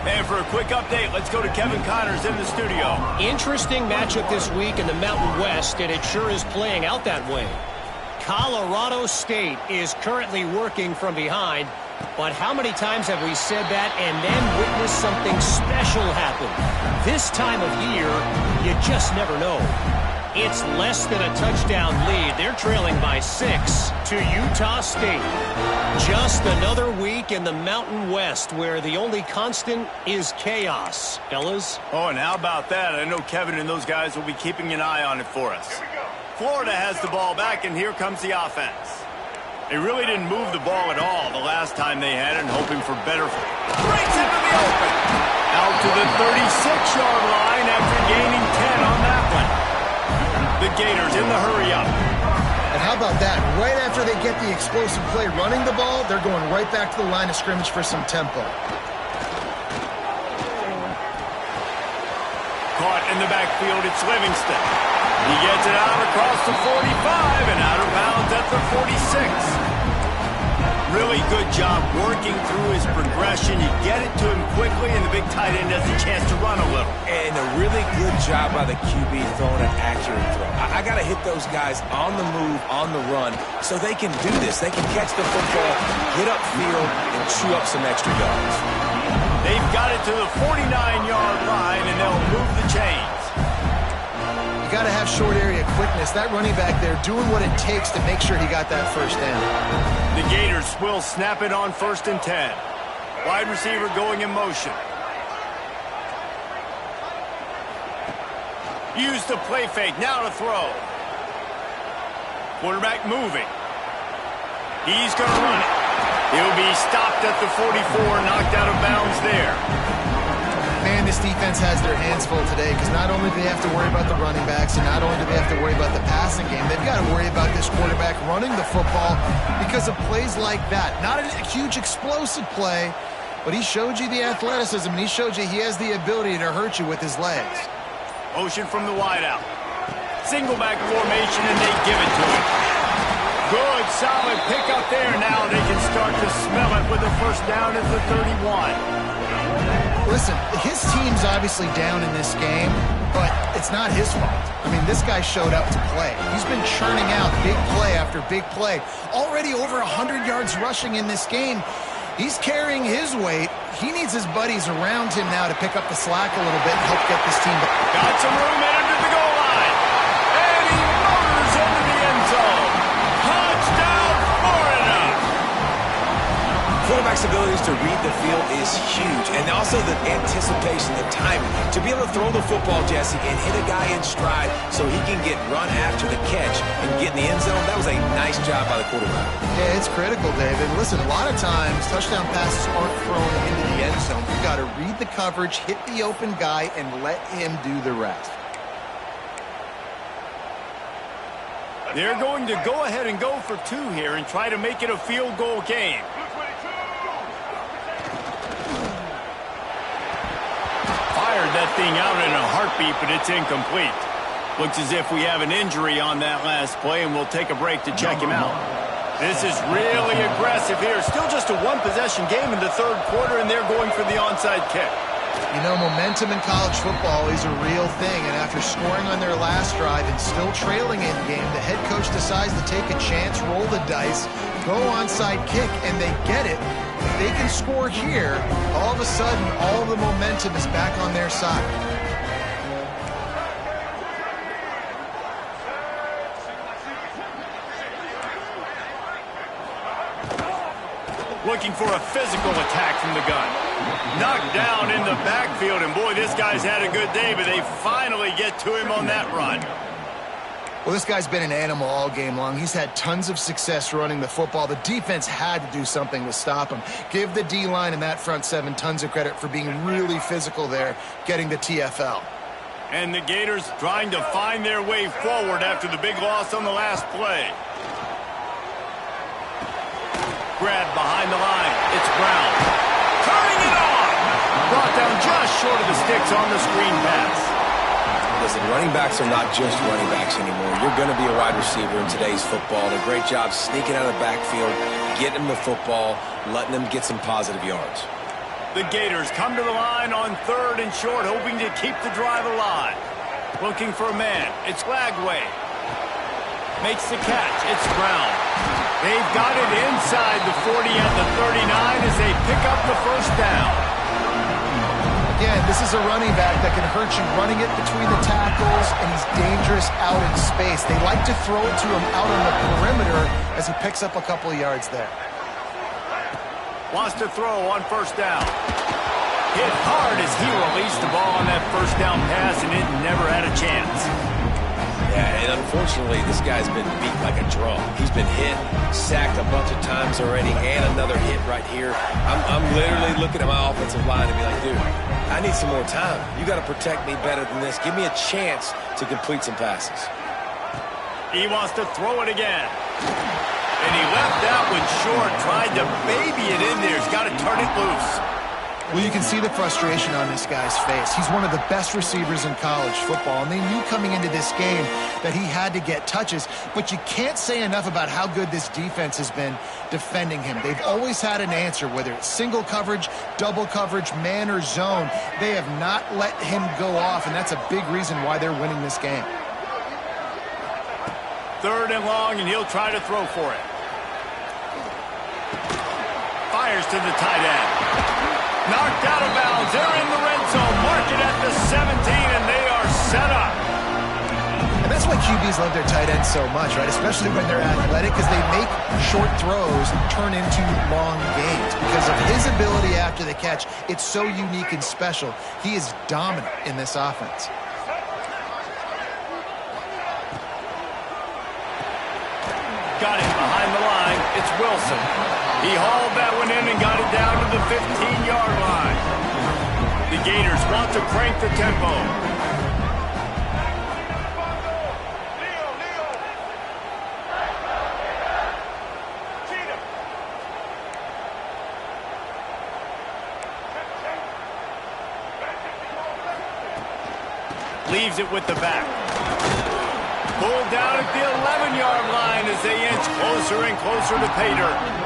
And for a quick update, let's go to Kevin Connors in the studio. Interesting matchup this week in the Mountain West, and it sure is playing out that way. Colorado State is currently working from behind, but how many times have we said that and then witnessed something special happen? This time of year, you just never know. It's less than a touchdown lead. They're trailing by 6 to Utah State. Just another week in the Mountain West where the only constant is chaos. Fellas? Oh, and how about that? I know Kevin and those guys will be keeping an eye on it for us. Florida has the ball back, and here comes the offense. They really didn't move the ball at all the last time they had it, and hoping for better. Breaks into the open. Out to the 36-yard line after gaining 10 on that one. The Gators in the hurry-up. And how about that? Right after they get the explosive play running the ball, they're going right back to the line of scrimmage for some tempo. Caught in the backfield, it's Livingston. He gets it out across the 45 and out of bounds at the 46. Really good job working through his progression. You get it to him quickly, and the big tight end has a chance to run a little. And a really good job by the QB throwing an accurate throw. I got to hit those guys on the move, on the run, so they can do this. They can catch the football, get upfield, and chew up some extra yards. They've got it to the 49-yard line, and they'll move the chains. You got to have short area quickness. That running back there doing what it takes to make sure he got that first down. The Gators will snap it on 1st and 10. Wide receiver going in motion. Use the play fake. Now to throw. Quarterback moving. He's going to run it. He'll be stopped at the 44, knocked out of bounds there. Man, this defense has their hands full today because not only do they have to worry about the running backs and not only do they have to worry about the passing game, they've got to worry about this quarterback running the football because of plays like that. Not a huge explosive play, but he showed you the athleticism and he showed you he has the ability to hurt you with his legs. Motion from the wideout. Single back formation, and they give it to him. Good, solid pickup there. Now they can start to smell it with a first down at the 31. Listen, his team's obviously down in this game, but it's not his fault. I mean, this guy showed up to play. He's been churning out big play after big play. Already over 100 yards rushing in this game. He's carrying his weight. He needs his buddies around him now to pick up the slack a little bit and help get this team back. Got some room in under the goal line. And he motors into the end zone. Touchdown, Florida! Quarterback's abilities to read the field is huge, and also the anticipation, the timing. To be able to throw the football, Jesse, and hit a guy in stride so he can get run after the catch and get in the end zone, that was a nice job by the quarterback. Yeah, it's critical, David. Listen, a lot of times touchdown passes aren't thrown into the end zone. You've got to read the coverage, hit the open guy, and let him do the rest. They're going to go ahead and go for 2 here and try to make it a field goal game. Fired that thing out in a heartbeat, but it's incomplete. Looks as if we have an injury on that last play, and we'll take a break to check him out. This is really aggressive here. Still just a one-possession game in the 3rd quarter, and they're going for the onside kick. You know, momentum in college football is a real thing, and after scoring on their last drive and still trailing in game, the head coach decides to take a chance, roll the dice, go onside kick, and they get it. If they can score here, all of a sudden, all the momentum is back on their side. Looking for a physical attack from the gun. Knocked down in the backfield, and boy, this guy's had a good day, but they finally get to him on that run. Well, this guy's been an animal all game long. He's had tons of success running the football. The defense had to do something to stop him. Give the D-line and that front 7 tons of credit for being really physical there, getting the TFL. And the Gators trying to find their way forward after the big loss on the last play. Grab behind the line. It's Brown. Turning it on! Brought down just short of the sticks on the screen pass. Listen, running backs are not just running backs anymore. You're going to be a wide receiver in today's football. And a great job sneaking out of the backfield, getting them the football, letting them get some positive yards. The Gators come to the line on 3rd and short, hoping to keep the drive alive. Looking for a man. It's Lagway. Makes the catch. It's Brown. They've got it inside the 40 at the 39 as they pick up the first down. Again, this is a running back that can hurt you running it between the tackles, and he's dangerous out in space. They like to throw it to him out on the perimeter as he picks up a couple of yards there. Wants to throw on first down. Hit hard as he released the ball on that first down pass, and it never had a chance. Yeah, and unfortunately, this guy's been beat like a drum. He's been hit, sacked a bunch of times already, and another hit right here. I'm literally looking at my offensive line and be like, dude, I need some more time. You got to protect me better than this. Give me a chance to complete some passes. He wants to throw it again. And he left that one short, tried to baby it in there. He's got to turn it loose. Well, you can see the frustration on this guy's face. He's one of the best receivers in college football, and they knew coming into this game that he had to get touches, but you can't say enough about how good this defense has been defending him. They've always had an answer, whether it's single coverage, double coverage, man or zone. They have not let him go off, and that's a big reason why they're winning this game. 3rd and long, and he'll try to throw for it. Fires to the tight end. Knocked out of bounds. They're in the red zone. Mark it at the 17, and they are set up. And that's why QBs love their tight ends so much, right? Especially when they're athletic, because they make short throws turn into long gains. Because of his ability after the catch, it's so unique and special. He is dominant in this offense. Got it behind the line. It's Wilson. He hauled that one in and got it down to the 15-yard line. The Gators want to crank the tempo. Leaves it with the back. Pulled down at the 11-yard line as they inch closer and closer to pay dirt.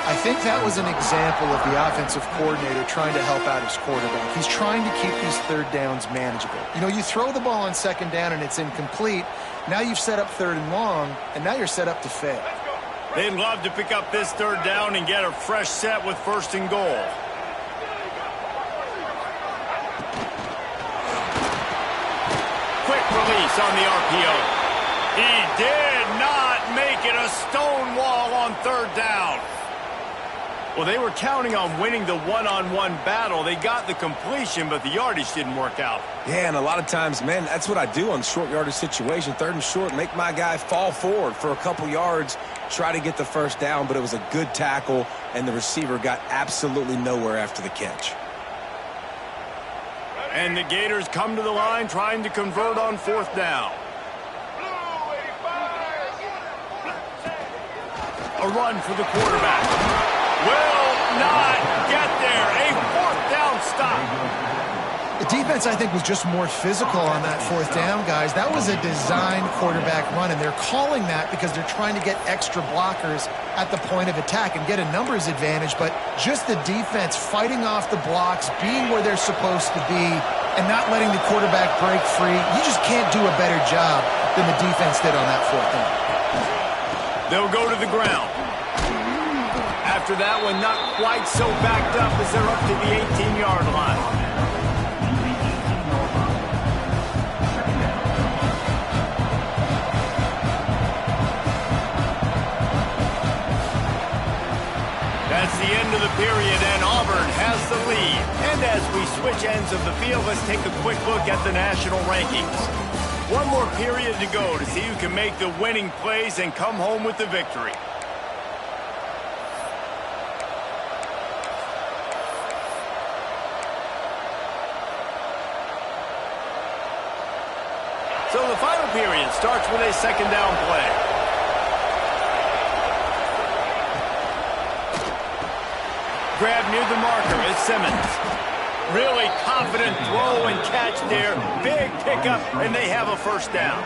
I think that was an example of the offensive coordinator trying to help out his quarterback. He's trying to keep these 3rd downs manageable. You know, you throw the ball on 2nd down and it's incomplete. Now you've set up 3rd and long, and now you're set up to fail. They'd love to pick up this 3rd down and get a fresh set with 1st and goal. Quick release on the RPO. He did not make it a stone wall on 3rd down. Well, they were counting on winning the one-on-one battle. They got the completion, but the yardage didn't work out. Yeah, and a lot of times, man, that's what I do on short yardage situation. 3rd and short, make my guy fall forward for a couple yards, try to get the first down, but it was a good tackle, and the receiver got absolutely nowhere after the catch. And the Gators come to the line trying to convert on 4th down. A run for the quarterback. Will not get there. A 4th down stop. The defense, I think, was just more physical on that 4th down, guys. That was a designed quarterback run, and they're calling that because they're trying to get extra blockers at the point of attack and get a numbers advantage, but just the defense fighting off the blocks, being where they're supposed to be, and not letting the quarterback break free. You just can't do a better job than the defense did on that 4th down. They'll go to the ground. After that one, not quite so backed up as they're up to the 18-yard line. That's the end of the period, and Auburn has the lead. And as we switch ends of the field, let's take a quick look at the national rankings. One more period to go to see who can make the winning plays and come home with the victory. So the final period starts with a 2nd down play. Grab near the marker is Simmons. Really confident throw and catch there. Big pickup, and they have a first down.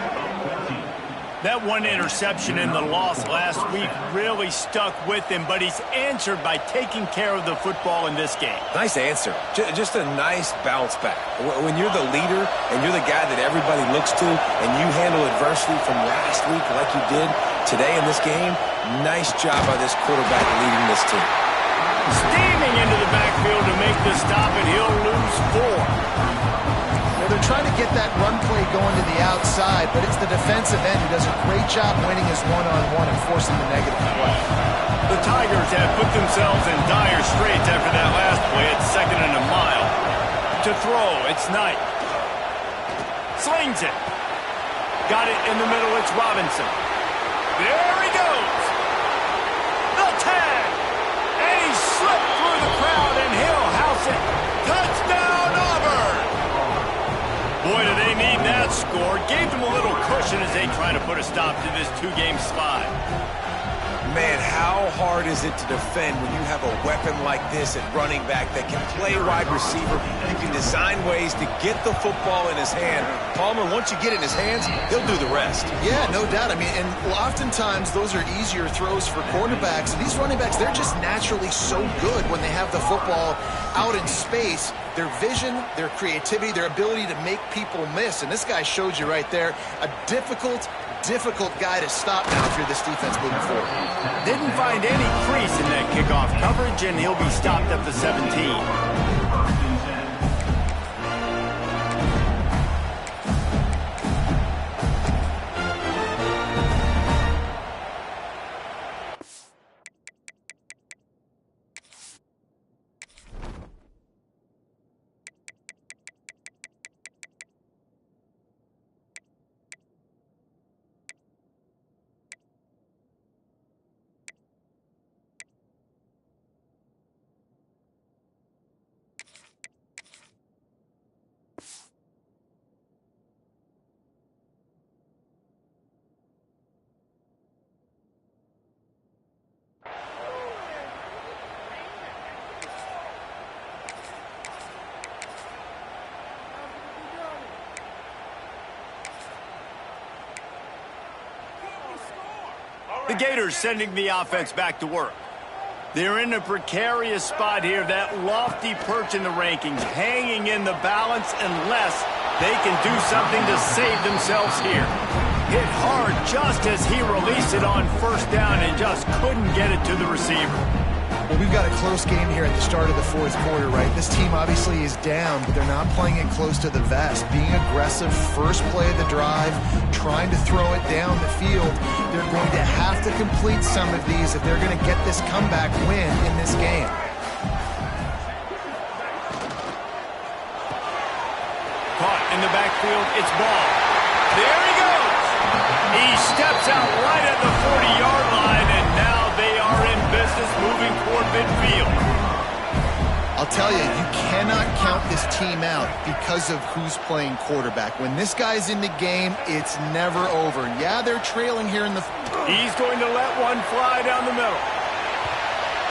That one interception in the loss last week really stuck with him, but he's answered by taking care of the football in this game. Nice answer. Just a nice bounce back. When you're the leader and you're the guy that everybody looks to and you handle adversity from last week like you did today in this game, nice job by this quarterback leading this team. Steaming into the backfield to make the stop, and he'll lose 4. They're trying to get that run play going to the outside, but it's the defensive end who does a great job winning his one-on-one and forcing the negative play. The Tigers have put themselves in dire straits after that last play at 2nd and a mile. To throw, it's Knight. Slings it. Got it in the middle, it's Robinson. There he goes. The tag. And he slipped through the crowd, and he'll house it. Touchdown, Auburn. Boy, do they need that score. Gave them a little cushion as they try to put a stop to this 2-game slide. Man, how hard is it to defend when you have a weapon like this at running back that can play wide receiver? You can design ways to get the football in his hand. Palmer, once you get it in his hands, he'll do the rest. Yeah, no doubt. I mean, and oftentimes those are easier throws for quarterbacks. These running backs, they're just naturally so good when they have the football out in space. Their vision, their creativity, their ability to make people miss. And this guy showed you right there, a difficult guy to stop now if you're this defense moving forward. Didn't find any crease in that kickoff coverage, and he'll be stopped at the 17. The Gators sending the offense back to work. They're in a precarious spot here, that lofty perch in the rankings, hanging in the balance unless they can do something to save themselves here. Hit hard just as he released it on first down and just couldn't get it to the receiver. Well, we've got a close game here at the start of the 4th quarter, right? This team obviously is down, but they're not playing it close to the vest. Being aggressive, first play of the drive, trying to throw it down the field. They're going to have to complete some of these if they're going to get this comeback win in this game. Caught in the backfield, it's Ball. There he goes! He steps out right at the 40-yard line, and now they are in business moving toward midfield. I'll tell you, you cannot count this team out because of who's playing quarterback. When this guy's in the game, it's never over. Yeah, they're trailing here in the... He's going to let one fly down the middle.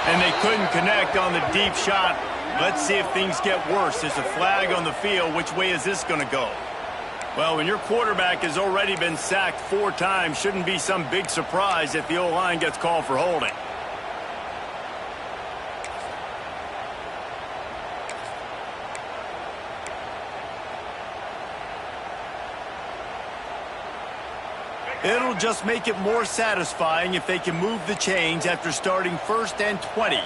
And they couldn't connect on the deep shot. Let's see if things get worse. There's a flag on the field. Which way is this going to go? Well, when your quarterback has already been sacked 4 times, shouldn't be some big surprise if the O-line gets called for holding. It'll just make it more satisfying if they can move the chains after starting 1st and 20.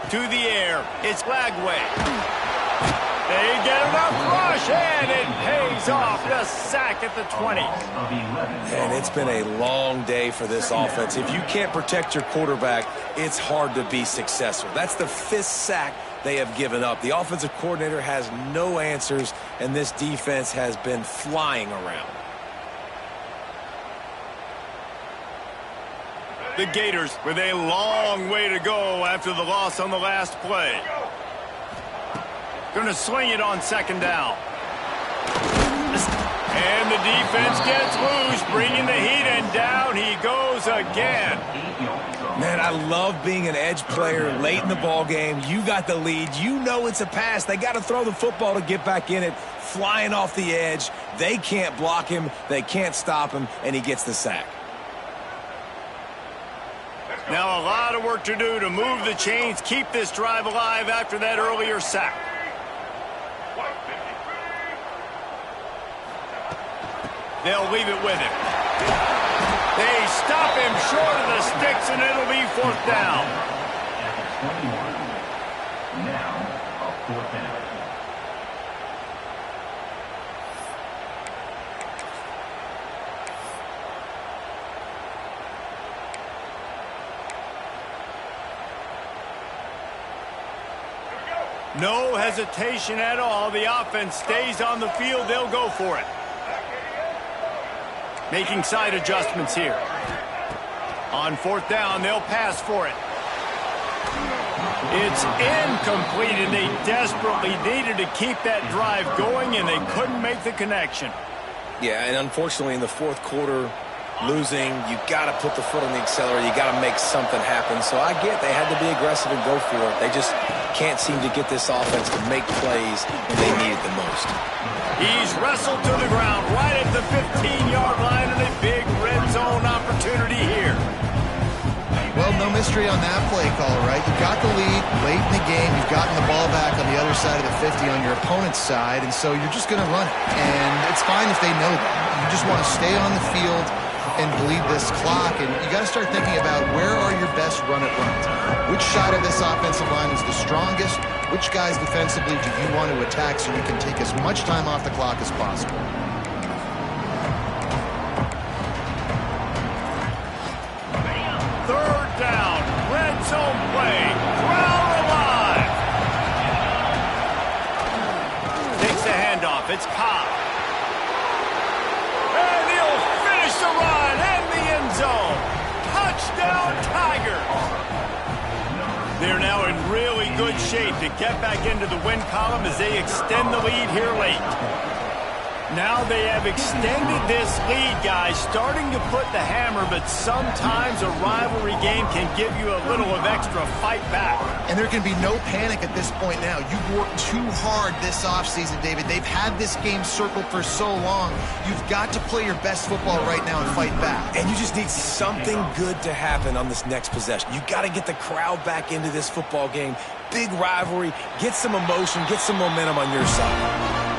To the air, it's Lagway. They get enough rush, and it pays off. The sack at the 20. And it's been a long day for this offense. If you can't protect your quarterback, it's hard to be successful. That's the 5th sack they have given up. The offensive coordinator has no answers, and this defense has been flying around. The Gators with a long way to go after the loss on the last play. Going to swing it on 2nd down. And the defense gets loose, bringing the heat, and down he goes again. Man, I love being an edge player late in the ball game. You got the lead. You know it's a pass. They got to throw the football to get back in it. Flying off the edge. They can't block him. They can't stop him, and he gets the sack. Now a lot of work to do to move the chains, keep this drive alive after that earlier sack. They'll leave it with him. They stop him short of the sticks, and it'll be 4th down. Now, a 4th down. No hesitation at all. The offense stays on the field. They'll go for it. Making side adjustments here. On 4th down, they'll pass for it. It's incomplete, and they desperately needed to keep that drive going, and they couldn't make the connection. Yeah, and unfortunately in the 4th quarter, losing, you got to put the foot on the accelerator. You got to make something happen. So I get they had to be aggressive and go for it. They just can't seem to get this offense to make plays when they need it the most. He's wrestled to the ground right at the 15-yard line, and a big red zone opportunity here. Well, no mystery on that play call, right? You got the lead late in the game. You've gotten the ball back on the other side of the 50 on your opponent's side, and so you're just going to run it. And it's fine if they know that. You just want to stay on the field and bleed this clock, and you got to start thinking about where are your best run-it runs. Which side of this offensive line is the strongest? Which guys defensively do you want to attack so you can take as much time off the clock as possible? Third down, red zone play, crowd alive. Takes the handoff, it's Cobb. And he'll finish the run and the end zone. Touchdown, Tigers. They're now in really good shape to get back into the win column as they extend the lead here late. Now they have extended this lead, guys, starting to put the hammer, but sometimes a rivalry game can give you a little of extra fight back. And there can be no panic at this point now. You've worked too hard this offseason, David. They've had this game circled for so long. You've got to play your best football right now and fight back. And you just need something good to happen on this next possession. You got to get the crowd back into this football game. Big rivalry. Get some emotion. Get some momentum on your side.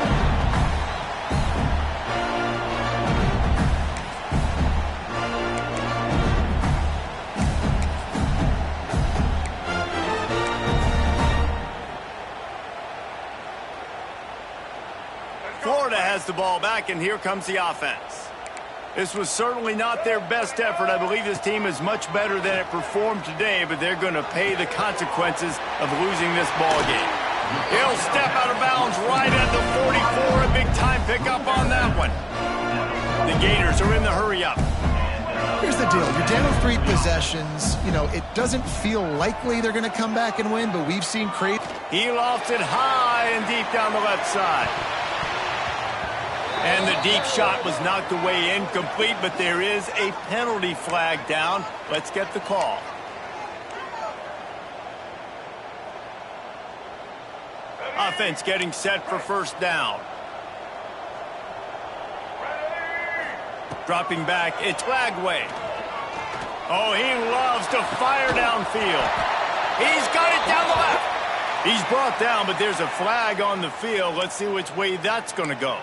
Florida has the ball back, and here comes the offense. This was certainly not their best effort. I believe this team is much better than it performed today, but they're going to pay the consequences of losing this ball game. He'll step out of bounds right at the 44. A big-time pickup on that one. The Gators are in the hurry-up. Here's the deal. You're down 3 possessions. You know, it doesn't feel likely they're going to come back and win, but we've seen crazy. He lofted high and deep down the left side. And the deep shot was knocked away incomplete, but there is a penalty flag down. Let's get the call. Offense getting set for first down. Dropping back, it's Flagway. Oh, he loves to fire downfield. He's got it down the left. He's brought down, but there's a flag on the field. Let's see which way that's going to go.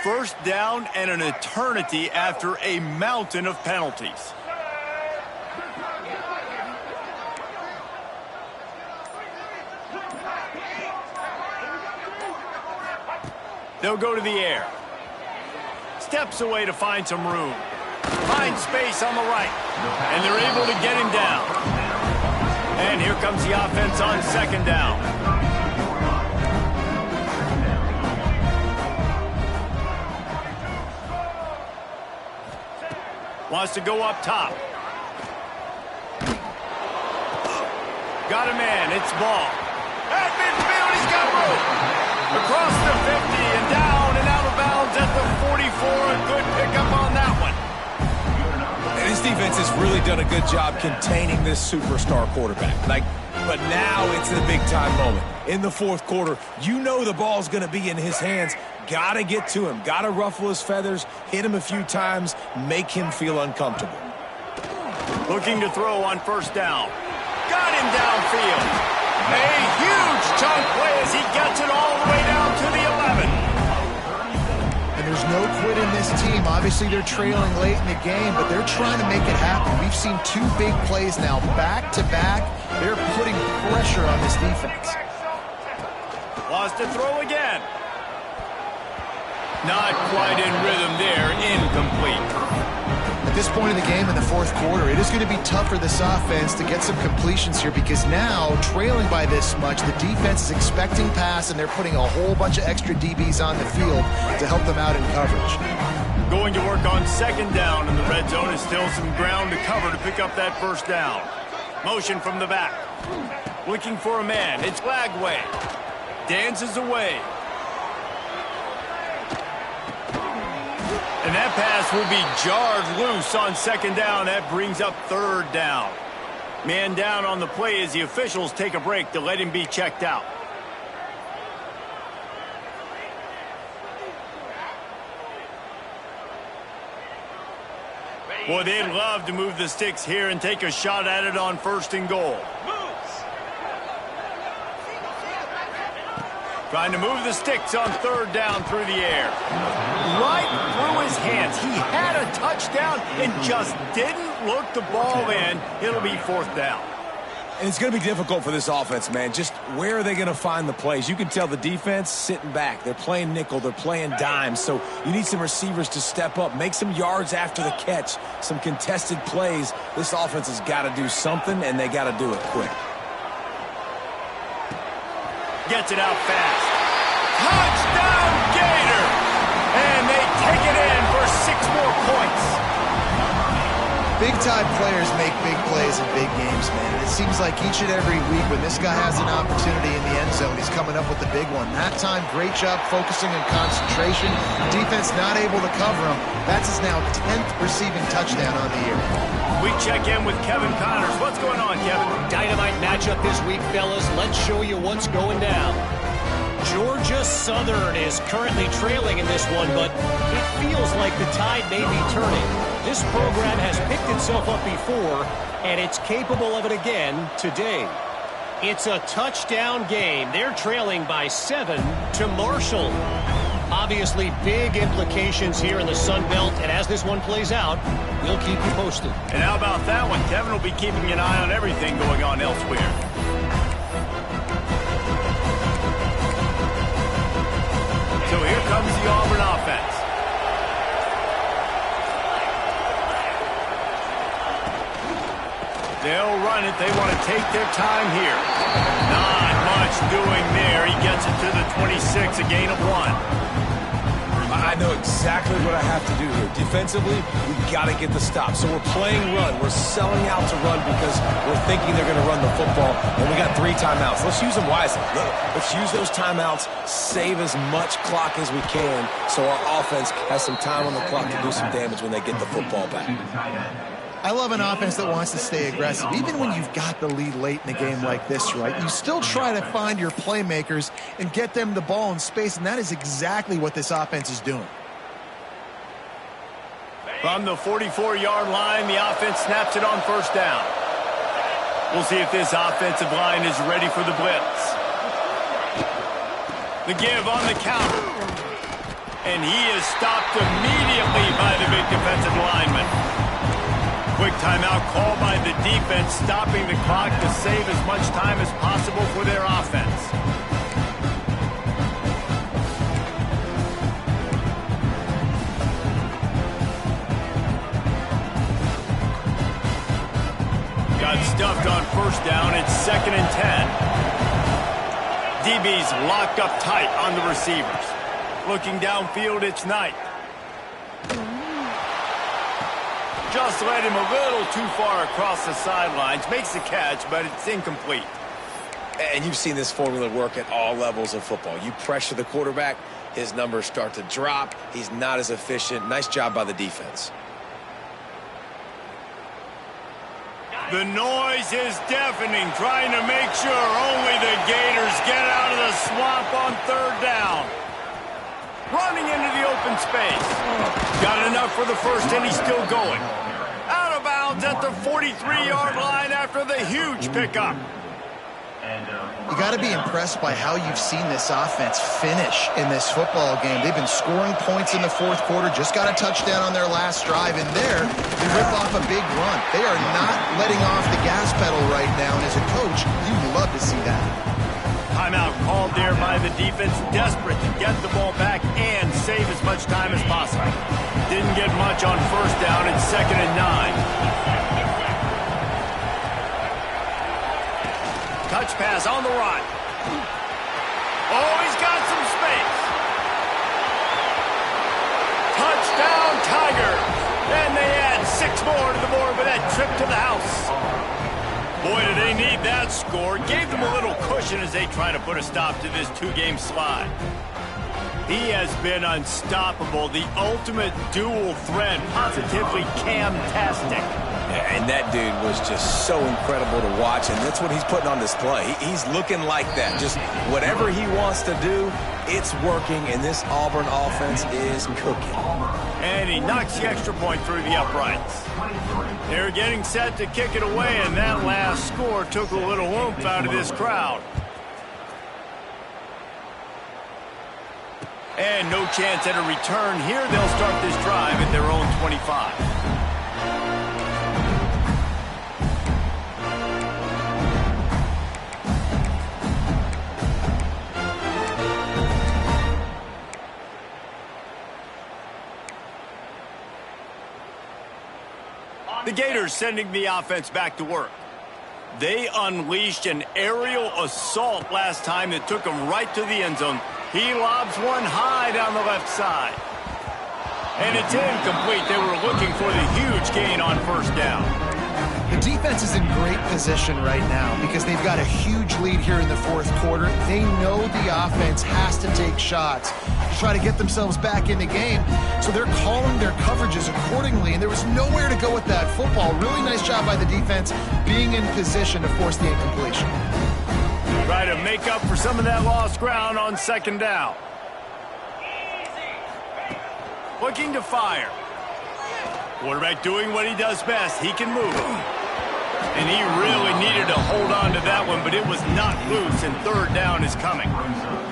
First down and an eternity after a mountain of penalties. They'll go to the air. Steps away to find some room. Finds space on the right. And they're able to get him down. And here comes the offense on second down. Wants to go up top. Got a man. It's ball. At midfield, he's got room. Across the 50 and down and out of bounds at the 44. A good pickup on that one. And this defense has really done a good job containing this superstar quarterback. But now it's the big-time moment. In the fourth quarter, you know the ball's going to be in his hands. Got to get to him. Got to ruffle his feathers, hit him a few times, make him feel uncomfortable. Looking to throw on first down. Got him downfield. A huge chunk play as he gets it all the way down to the 11. And there's no quit in this team. Obviously, they're trailing late in the game, but they're trying to make it happen. We've seen two big plays now, back-to-back. They're putting pressure on this defense. Wants to throw again. Not quite in rhythm there. Incomplete. At this point in the game, in the fourth quarter, it is going to be tough for this offense to get some completions here because now, trailing by this much, the defense is expecting pass, and they're putting a whole bunch of extra DBs on the field to help them out in coverage. Going to work on second down, and the red zone is still some ground to cover to pick up that first down. Motion from the back. Looking for a man. It's Lagway. Dances away. And that pass will be jarred loose on second down. That brings up third down. Man down on the play as the officials take a break to let him be checked out. Boy, they'd love to move the sticks here and take a shot at it on first and goal. Trying to move the sticks on third down through the air. Right through his hands. He had a touchdown and just didn't look the ball in. It'll be fourth down. And it's going to be difficult for this offense, man. Just where are they going to find the plays? You can tell the defense sitting back. They're playing nickel. They're playing dime. So you need some receivers to step up, make some yards after the catch, some contested plays. This offense has got to do something, and they got to do it quick. Gets it out fast. Touchdown, Gator! And they take it in for 6 more points. Big-time players make big plays in big games, man. And it seems like each and every week when this guy has an opportunity in the end zone, he's coming up with the big one. That time, great job focusing and concentration. Defense not able to cover him. That's his now 10th receiving touchdown on the year. We check in with Kevin Connors. What's going on, Kevin? Dynamite matchup this week, fellas. Let's show you what's going down. Georgia Southern is currently trailing in this one, but it feels like the tide may be turning. This program has picked itself up before, and it's capable of it again today. It's a touchdown game. They're trailing by 7 to Marshall. Obviously, big implications here in the Sun Belt, and as this one plays out, we'll keep you posted. And how about that one? Kevin will be keeping an eye on everything going on elsewhere. So here comes the Auburn offense. They'll run it. They want to take their time here. Not much doing there. He gets it to the 26, a gain of 1. I know exactly what I have to do here. Defensively, we've got to get the stop. So we're playing run. We're selling out to run because we're thinking they're going to run the football, and we got 3 timeouts. Let's use them wisely. Let's use those timeouts, save as much clock as we can so our offense has some time on the clock to do some damage when they get the football back. I love an offense that wants to stay aggressive. Even when you've got the lead late in the game like this, right, you still try to find your playmakers and get them the ball in space, and that is exactly what this offense is doing. From the 44-yard line, the offense snaps it on first down. We'll see if this offensive line is ready for the blitz. The give on the counter. And he is stopped immediately by the big defensive lineman. Quick timeout called by the defense, stopping the clock to save as much time as possible for their offense. Got stuffed on first down. It's 2nd and 10. DB's locked up tight on the receivers. Looking downfield, it's Knight. Just led him a little too far across the sidelines. Makes the catch, but it's incomplete. And you've seen this formula work at all levels of football. You pressure the quarterback, his numbers start to drop. He's not as efficient. Nice job by the defense. The noise is deafening, trying to make sure only the Gators get out of the swamp on third down. Running into the open space. Got enough for the first, and he's still going. Out of bounds at the 43-yard line after the huge pickup. You got to be impressed by how you've seen this offense finish in this football game. They've been scoring points in the fourth quarter, just got a touchdown on their last drive, and there they rip off a big run. They are not letting off the gas pedal right now, and as a coach, you'd love to see that. Timeout called there by the defense, desperate to get the ball back and save as much time as possible. Didn't get much on first down and 2nd and 9. Touch pass on the run. Oh, he's got some space. Touchdown, Tigers. And they add 6 more to the board with that trip to the house. Boy, do they need that score. Gave them a little cushion as they try to put a stop to this 2-game slide. He has been unstoppable. The ultimate dual threat. Positively Cam-tastic. Yeah, and that dude was just so incredible to watch, and that's what he's putting on display. He's looking like that. Just whatever he wants to do, it's working, and this Auburn offense is cooking. And he knocks the extra point through the uprights. They're getting set to kick it away, and that last score took a little oomph out of this crowd. And no chance at a return here. They'll start this drive at their own 25. The Gators sending the offense back to work. They unleashed an aerial assault last time that took them right to the end zone. He lobs one high down the left side. And it's incomplete. They were looking for the huge gain on first down. The defense is in great position right now because they've got a huge lead here in the fourth quarter. They know the offense has to take shots to try to get themselves back in the game. So they're calling their coverages accordingly, and there was nowhere to go with that football. Really nice job by the defense being in position to force the incompletion. Try to make up for some of that lost ground on 2nd down. Looking to fire. Quarterback doing what he does best. He can move. And he really needed to hold on to that one, but it was not loose, and 3rd down is coming.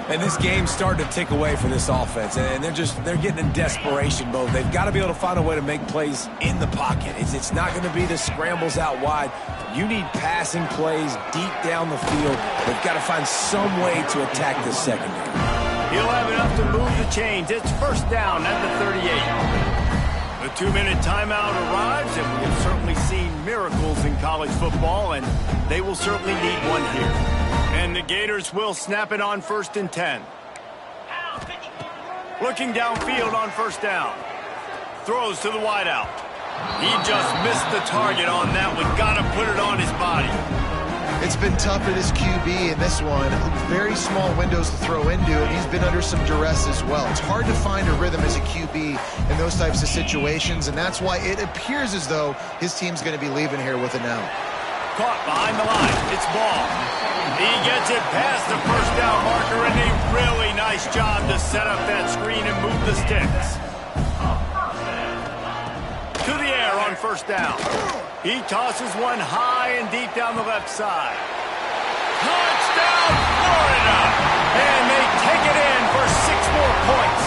And this game's starting to tick away for this offense, and they're getting in desperation mode. They've got to be able to find a way to make plays in the pocket. It's not going to be the scrambles out wide. You need passing plays deep down the field. They've got to find some way to attack this secondary. He'll have enough to move the chains. It's 1st down at the 38. The 2-minute timeout arrives, and we have certainly seen miracles in college football, and they will certainly need one here. And the Gators will snap it on 1st and 10. Looking downfield on 1st down. Throws to the wideout. He just missed the target on that one. Got to put it on his body. It's been tough for this QB in this one. Very small windows to throw into, and he's been under some duress as well. It's hard to find a rhythm as a QB in those types of situations, and that's why it appears as though his team's going to be leaving here with an out. Caught behind the line. It's ball. He gets it past the 1st down marker, and a really nice job to set up that screen and move the sticks. To the air on 1st down. He tosses one high and deep down the left side. Touchdown, Florida! And they take it in for 6 more points.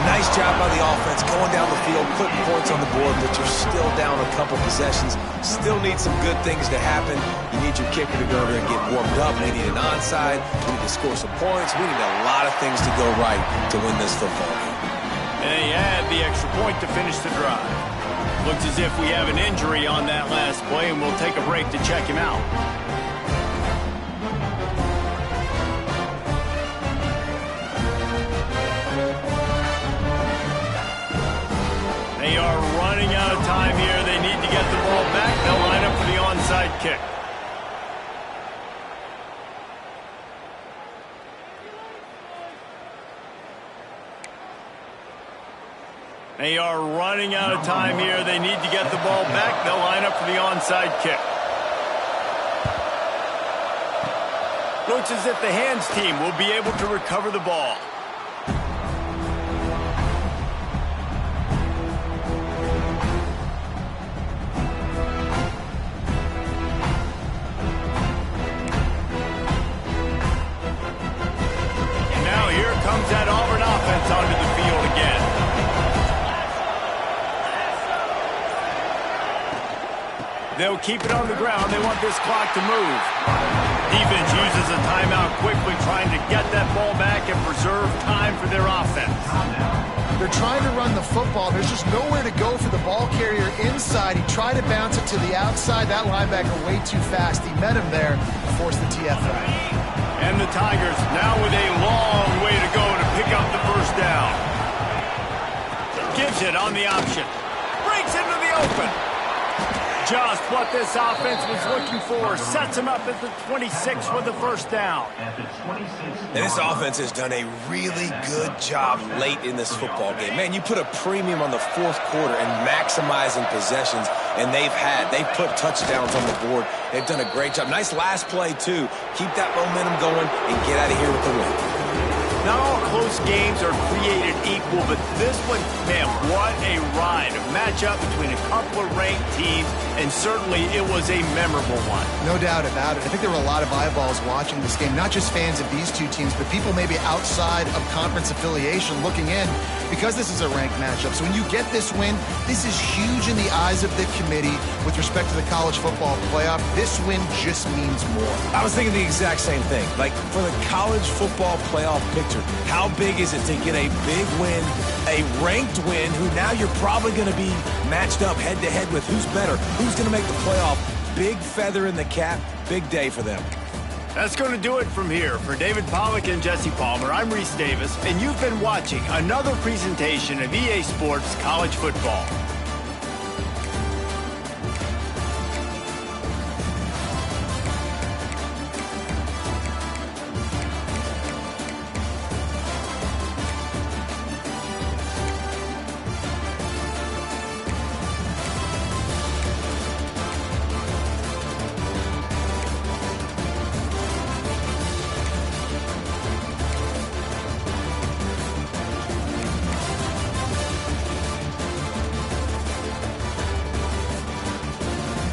Nice job by the offense going down the field, putting points on the board, but you're still down a couple possessions. Still need some good things to happen. You need your kicker to go over there and get warmed up. We need an onside. We need to score some points. We need a lot of things to go right to win this football game. And they add the extra point to finish the drive. Looks as if we have an injury on that last play, and we'll take a break to check him out. They are running out of time here. They need to get the ball back. They'll line up for the onside kick. They are running out of time here. They need to get the ball back. They'll line up for the onside kick. Looks as if the hands team will be able to recover the ball. And now here comes that Auburn offense onto the field again. They'll keep it on the ground. They want this clock to move. Defense uses a timeout quickly, trying to get that ball back and preserve time for their offense. They're trying to run the football. There's just nowhere to go for the ball carrier inside. He tried to bounce it to the outside. That linebacker way too fast. He met him there, forced the TFL. And the Tigers now with a long way to go to pick up the first down. Gives it on the option. Breaks into the open. Just what this offense was looking for. Sets him up at the 26 with the first down. And this offense has done a really good job late in this football game. Man, you put a premium on the fourth quarter and maximizing possessions, and they've put touchdowns on the board. They've done a great job. Nice last play, too. Keep that momentum going and get out of here with the win. Not all close games are created equal, but this one, man, what a ride. A matchup between a couple of ranked teams, and certainly it was a memorable one. No doubt about it. I think there were a lot of eyeballs watching this game, not just fans of these two teams, but people maybe outside of conference affiliation looking in because this is a ranked matchup. So when you get this win, this is huge in the eyes of the committee with respect to the college football playoff. This win just means more. I was thinking the exact same thing. Like, for the college football playoff picture, how big is it to get a big win, a ranked win, who now you're probably going to be matched up head-to-head with who's better, who's going to make the playoff. Big feather in the cap, big day for them. That's going to do it from here. For David Pollack and Jesse Palmer, I'm Reese Davis, and you've been watching another presentation of EA Sports College Football.